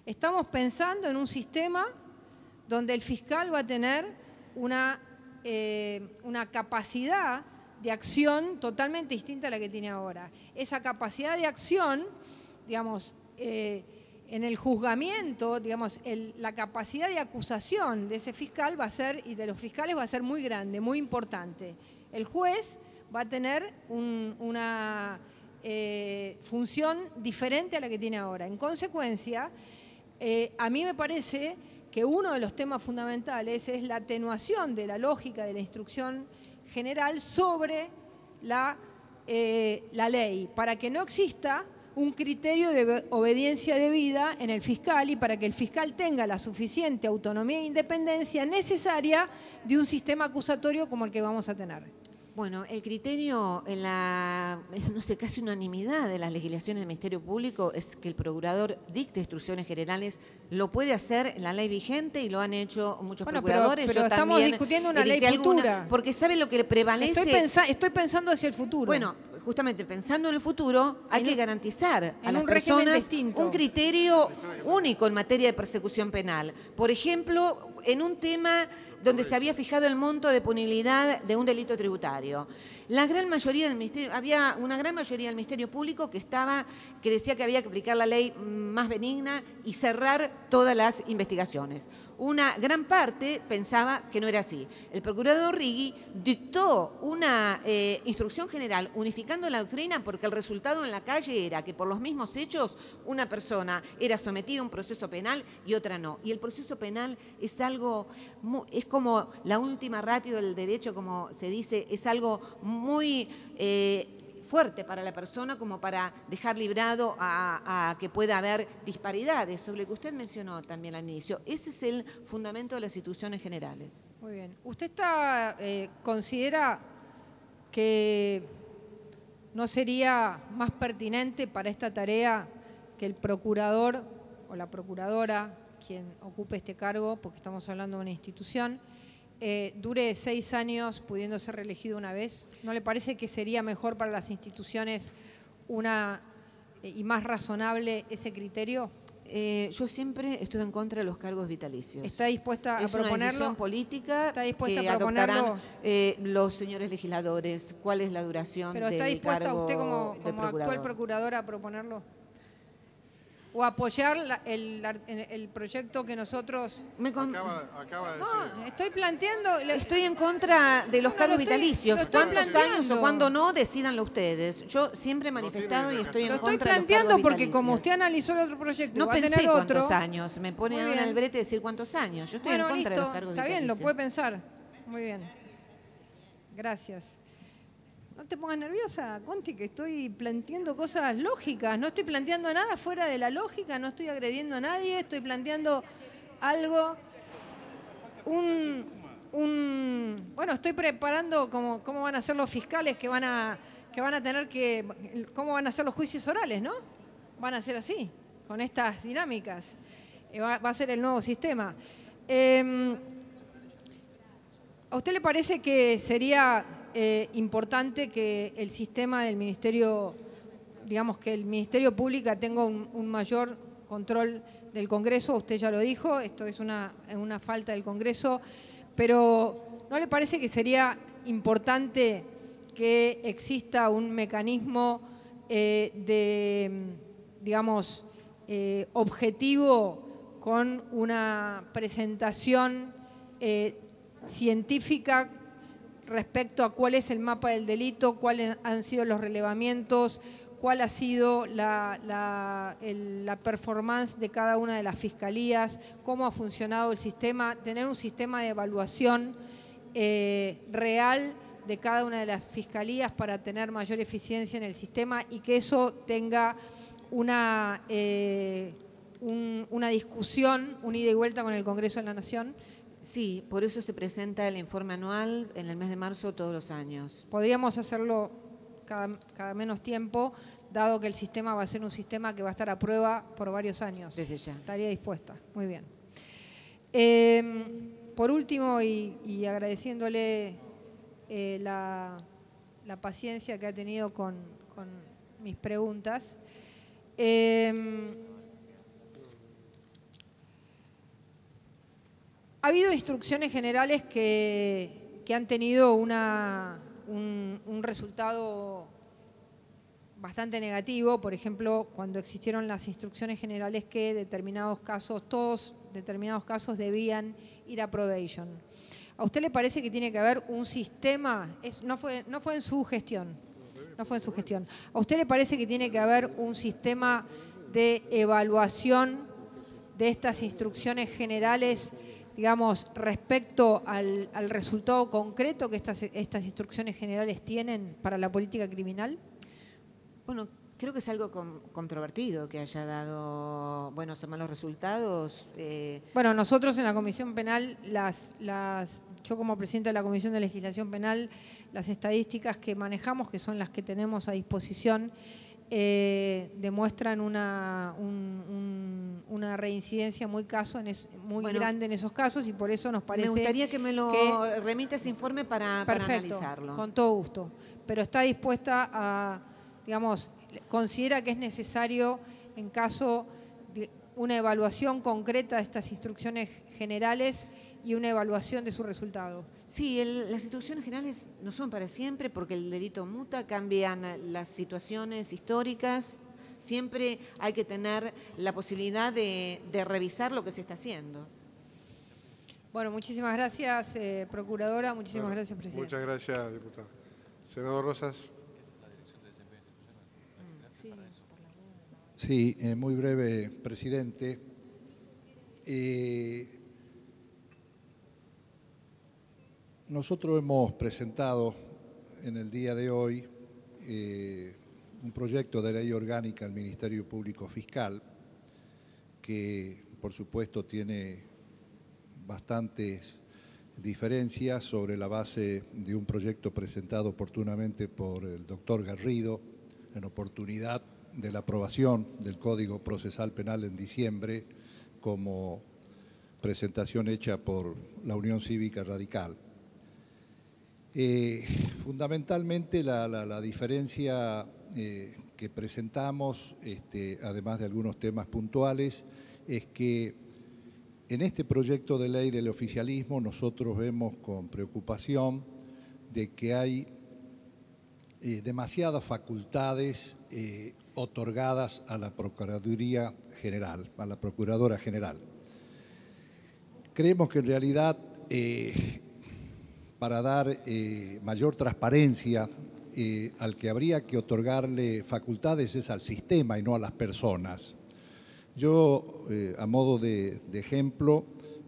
Estamos pensando en un sistema donde el fiscal va a tener una capacidad de acción totalmente distinta a la que tiene ahora. Esa capacidad de acción, digamos, en el juzgamiento, digamos, la capacidad de acusación de ese fiscal va a ser, y de los fiscales va a ser muy grande, muy importante. El juez va a tener una función diferente a la que tiene ahora. En consecuencia, a mí me parece que uno de los temas fundamentales es la atenuación de la lógica de la instrucción general sobre la ley, para que no exista un criterio de obediencia debida en el fiscal y para que el fiscal tenga la suficiente autonomía e independencia necesaria de un sistema acusatorio como el que vamos a tener. Bueno, el criterio en casi unanimidad de las legislaciones del Ministerio Público es que el procurador dicte instrucciones generales, lo puede hacer en la ley vigente y lo han hecho muchos procuradores. Pero estamos discutiendo una ley futura. Porque ¿sabe lo que le prevalece? Estoy pensando hacia el futuro. Bueno, justamente pensando en el futuro, hay que garantizar a las personas un criterio único en materia de persecución penal. Por ejemplo, en un tema donde se había fijado el monto de punibilidad de un delito tributario. Había una gran mayoría del Ministerio Público que decía que había que aplicar la ley más benigna y cerrar todas las investigaciones. Una gran parte pensaba que no era así. El procurador Rigui dictó una instrucción general unificando la doctrina porque el resultado en la calle era que por los mismos hechos una persona era sometida a un proceso penal y otra no. Y el proceso penal es como la última ratio del derecho, como se dice, es algo muy fuerte para la persona como para dejar librado a que pueda haber disparidades, sobre lo que usted mencionó también al inicio. Ese es el fundamento de las instituciones generales. Muy bien. ¿Usted considera que no sería más pertinente para esta tarea que el procurador o la procuradora, quien ocupe este cargo, porque estamos hablando de una institución, dure 6 años pudiendo ser reelegido una vez? ¿No le parece que sería mejor para las instituciones y más razonable ese criterio? Yo siempre estuve en contra de los cargos vitalicios. ¿Está dispuesta a proponerlo? Es una decisión política. ¿Está dispuesta que a proponerlo? Adoptarán los señores legisladores. ¿Cuál es la duración del cargo? ¿Pero está dispuesta usted como actual procuradora a proponerlo? ¿O apoyar el proyecto que nosotros... Acaba de decir. Estoy planteando... Estoy en contra de los cargos vitalicios. ¿Cuántos años o cuándo no? Decídanlo ustedes. Yo siempre he manifestado y estoy en contra de los cargos vitalicios. Lo estoy planteando porque como usted analizó el otro proyecto, no va a tener pensé otro... cuántos años. Me pone ahora al brete decir cuántos años. Yo estoy en contra de los cargos está vitalicios. bien, lo puede pensar. Muy bien. Gracias. No te pongas nerviosa, Conti, que estoy planteando cosas lógicas. No estoy planteando nada fuera de la lógica, no estoy agrediendo a nadie, estoy planteando algo, bueno, estoy preparando cómo van a ser los fiscales que van a tener cómo van a ser los juicios orales, ¿no? Van a ser así, con estas dinámicas. Va a ser el nuevo sistema. ¿A usted le parece que sería importante que el sistema del Ministerio, digamos que el Ministerio Público tenga un mayor control del Congreso? Usted ya lo dijo, esto es una falta del Congreso, pero ¿no le parece que sería importante que exista un mecanismo digamos, objetivo con una presentación científica respecto a cuál es el mapa del delito, cuáles han sido los relevamientos, cuál ha sido la performance de cada una de las fiscalías, cómo ha funcionado el sistema, tener un sistema de evaluación real de cada una de las fiscalías para tener mayor eficiencia en el sistema y que eso tenga una discusión, un ida y vuelta con el Congreso de la Nación. Sí, por eso se presenta el informe anual en el mes de marzo todos los años. Podríamos hacerlo cada menos tiempo, dado que el sistema va a ser un sistema que va a estar a prueba por varios años. Desde ya. Estaría dispuesta. Muy bien. Por último, y agradeciéndole la paciencia que ha tenido con mis preguntas, ha habido instrucciones generales que han tenido un resultado bastante negativo. Por ejemplo, cuando existieron las instrucciones generales que todos determinados casos debían ir a probation. ¿A usted le parece que tiene que haber un sistema? No fue en su gestión. No fue en su gestión. ¿A usted le parece que tiene que haber un sistema de evaluación de estas instrucciones generales, digamos, respecto al resultado concreto que estas instrucciones generales tienen para la política criminal? Bueno, creo que es algo controvertido que haya dado buenos o malos resultados. Bueno, nosotros en la Comisión Penal, yo como presidenta de la Comisión de Legislación Penal, las estadísticas que manejamos, que son las que tenemos a disposición, demuestran una reincidencia muy grande en esos casos y por eso nos parece... Me gustaría que me lo remita ese informe para analizarlo. Con todo gusto. Pero está dispuesta a, digamos, considera que es necesario, en caso de una evaluación concreta de estas instrucciones generales y una evaluación de su resultado. Sí, las instrucciones generales no son para siempre porque el delito muta, cambian las situaciones históricas. Siempre hay que tener la posibilidad de revisar lo que se está haciendo. Bueno, muchísimas gracias, Procuradora. Muchísimas gracias, Presidente. Muchas gracias, diputada. Senador Rosas. Sí, muy breve, Presidente. Nosotros hemos presentado en el día de hoy un proyecto de ley orgánica al Ministerio Público Fiscal que, por supuesto, tiene bastantes diferencias sobre la base de un proyecto presentado oportunamente por el doctor Garrido en oportunidad de la aprobación del Código Procesal Penal en diciembre como presentación hecha por la Unión Cívica Radical. Fundamentalmente la diferencia que presentamos, además de algunos temas puntuales, es que en este proyecto de ley del oficialismo nosotros vemos con preocupación de que hay demasiadas facultades otorgadas a la Procuraduría General, a la Procuradora General. Creemos que en realidad para dar mayor transparencia al que habría que otorgarle facultades es al sistema y no a las personas. Yo, a modo de ejemplo,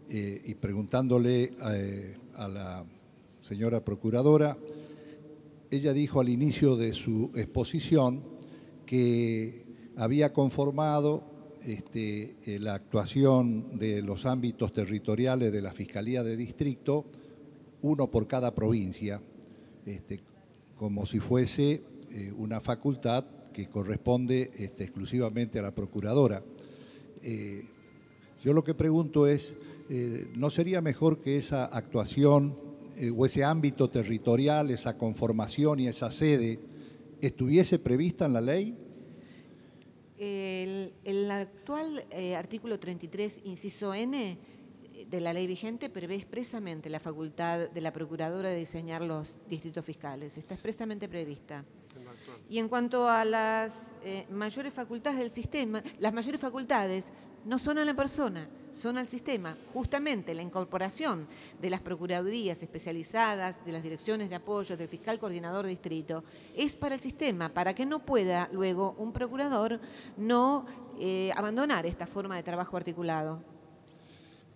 y preguntándole a la señora Procuradora, ella dijo al inicio de su exposición que había conformado la actuación de los ámbitos territoriales de la Fiscalía de Distrito, uno por cada provincia, como si fuese una facultad que corresponde exclusivamente a la Procuradora. Yo lo que pregunto es, ¿no sería mejor que esa actuación o ese ámbito territorial, esa conformación y esa sede estuviese prevista en la ley? El actual artículo 33, inciso N, de la ley vigente prevé expresamente la facultad de la Procuradora de diseñar los distritos fiscales. Está expresamente prevista. Y en cuanto a las mayores facultades del sistema, las mayores facultades no son a la persona, son al sistema. Justamente la incorporación de las procuradurías especializadas, de las direcciones de apoyo, del fiscal coordinador de distrito, es para el sistema, para que no pueda luego un procurador no abandonar esta forma de trabajo articulado.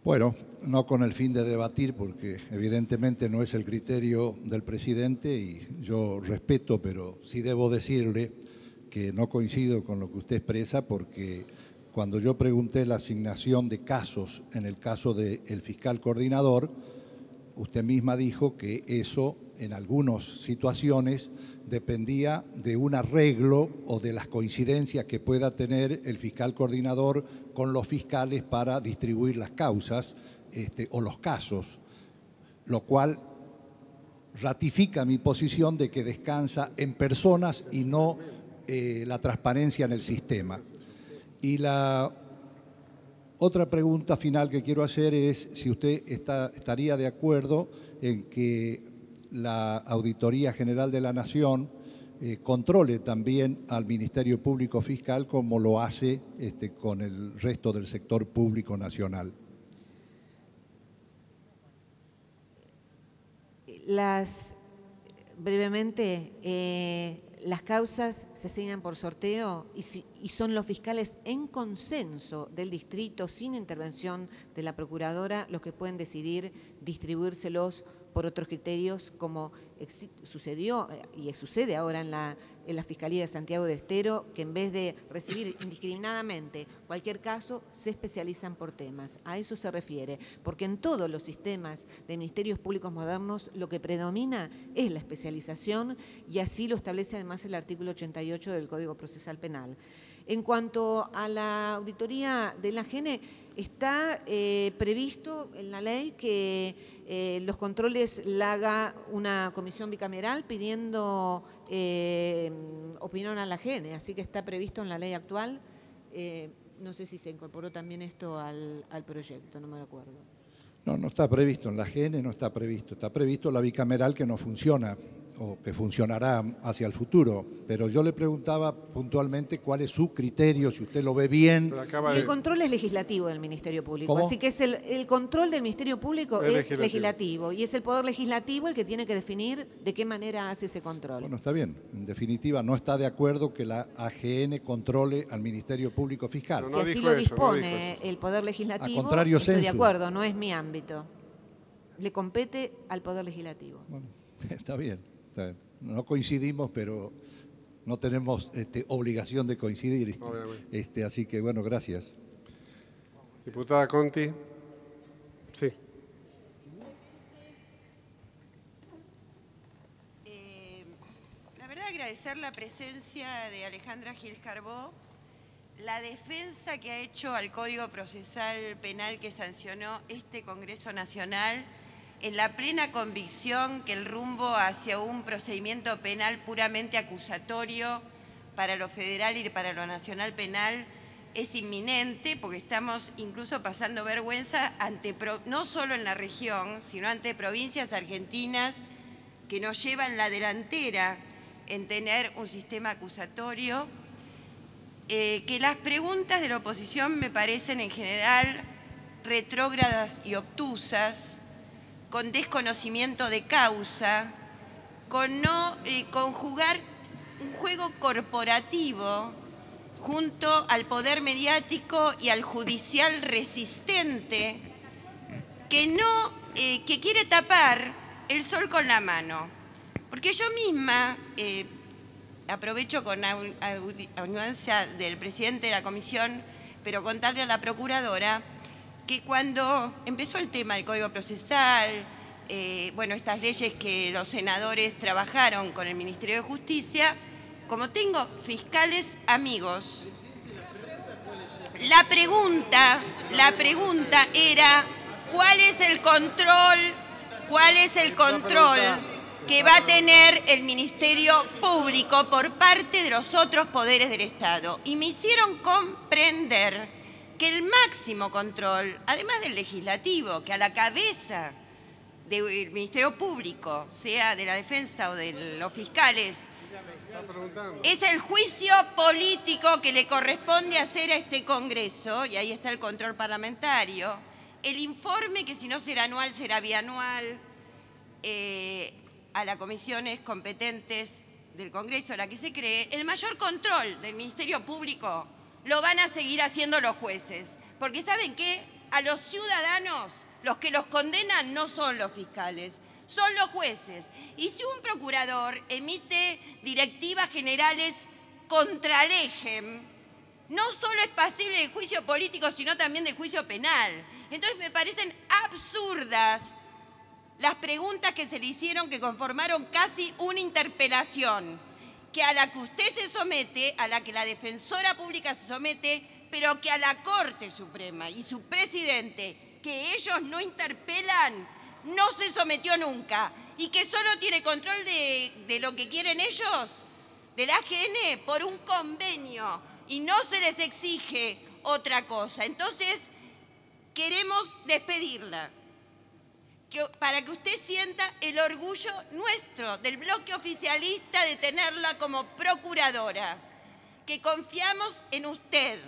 Bueno, no con el fin de debatir, porque evidentemente no es el criterio del presidente y yo respeto, pero sí debo decirle que no coincido con lo que usted expresa, porque cuando yo pregunté la asignación de casos en el caso del fiscal coordinador, usted misma dijo que eso en algunas situaciones dependía de un arreglo o de las coincidencias que pueda tener el fiscal coordinador con los fiscales para distribuir las causas o los casos, lo cual ratifica mi posición de que descansa en personas y no la transparencia en el sistema. Y la otra pregunta final que quiero hacer es si usted estaría de acuerdo en que la Auditoría General de la Nación controle también al Ministerio Público Fiscal como lo hace con el resto del sector público nacional. Brevemente, las causas se asignan por sorteo y son los fiscales en consenso del distrito, sin intervención de la procuradora, los que pueden decidir distribuírselos por otros criterios, como sucedió y sucede ahora en la Fiscalía de Santiago del Estero, que en vez de recibir indiscriminadamente cualquier caso, se especializan por temas. A eso se refiere, porque en todos los sistemas de ministerios públicos modernos lo que predomina es la especialización, y así lo establece además el artículo 88 del Código Procesal Penal. En cuanto a la auditoría de la AGN, está previsto en la ley que los controles la haga una comisión bicameral pidiendo opinión a la AGN, así que está previsto en la ley actual. No sé si se incorporó también esto al proyecto, no me acuerdo. No, no está previsto, en la AGN no está previsto. Está previsto la bicameral que no funciona o que funcionará hacia el futuro. Pero yo le preguntaba puntualmente cuál es su criterio, si usted lo ve bien. El control es legislativo del Ministerio Público. ¿Cómo? Así que es el control del Ministerio Público es legislativo. Y es el Poder Legislativo el que tiene que definir de qué manera hace ese control. Bueno, está bien. En definitiva, no está de acuerdo que la AGN controle al Ministerio Público Fiscal. Si así lo dispone el Poder Legislativo, a contrario estoy de sensu. acuerdo, no es mi ámbito. Le compete al Poder Legislativo. Bueno, está bien. No coincidimos, pero no tenemos obligación de coincidir. Así que, bueno, gracias. Diputada Conti. Sí. La verdad, agradecer la presencia de Alejandra Gil Carbó, la defensa que ha hecho al Código Procesal Penal que sancionó este Congreso Nacional, en la plena convicción que el rumbo hacia un procedimiento penal puramente acusatorio para lo federal y para lo nacional penal es inminente, porque estamos incluso pasando vergüenza no solo en la región, sino ante provincias argentinas que nos llevan la delantera en tener un sistema acusatorio, que las preguntas de la oposición me parecen en general retrógradas y obtusas, con desconocimiento de causa, con no conjugar un juego corporativo junto al poder mediático y al judicial resistente que quiere tapar el sol con la mano. Porque yo misma, aprovecho con anuencia del presidente de la comisión, pero contarle a la procuradora que cuando empezó el tema del Código Procesal, bueno, estas leyes que los senadores trabajaron con el Ministerio de Justicia, como tengo fiscales amigos, la pregunta era ¿cuál es el control que va a tener el Ministerio Público por parte de los otros poderes del Estado? Y me hicieron comprender que el máximo control, además del legislativo, que a la cabeza del Ministerio Público, sea de la defensa o de los fiscales, Es el juicio político que le corresponde hacer a este Congreso, y ahí está el control parlamentario. El informe, que si no será anual, será bianual, a las comisiones competentes del Congreso, a la que se cree, el mayor control del Ministerio Público lo van a seguir haciendo los jueces. Porque ¿saben qué? A los ciudadanos, los que los condenan no son los fiscales, son los jueces. Y si un procurador emite directivas generales contra el EGEM, no solo es pasible de juicio político, sino también de juicio penal. Entonces me parecen absurdas las preguntas que se le hicieron, que conformaron casi una interpelación, que a la que usted se somete, a la que la defensora pública se somete, pero que a la Corte Suprema y su presidente, que ellos no interpelan, no se sometió nunca, y que solo tiene control de lo que quieren ellos, del AGN, por un convenio, y no se les exige otra cosa. Entonces, queremos despedirla, para que usted sienta el orgullo nuestro, del bloque oficialista, de tenerla como procuradora, que confiamos en usted,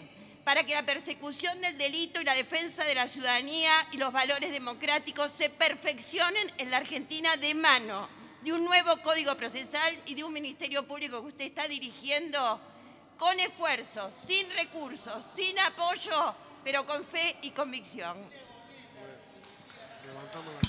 para que la persecución del delito y la defensa de la ciudadanía y los valores democráticos se perfeccionen en la Argentina de mano de un nuevo Código Procesal y de un Ministerio Público que usted está dirigiendo con esfuerzo, sin recursos, sin apoyo, pero con fe y convicción. Levantamos la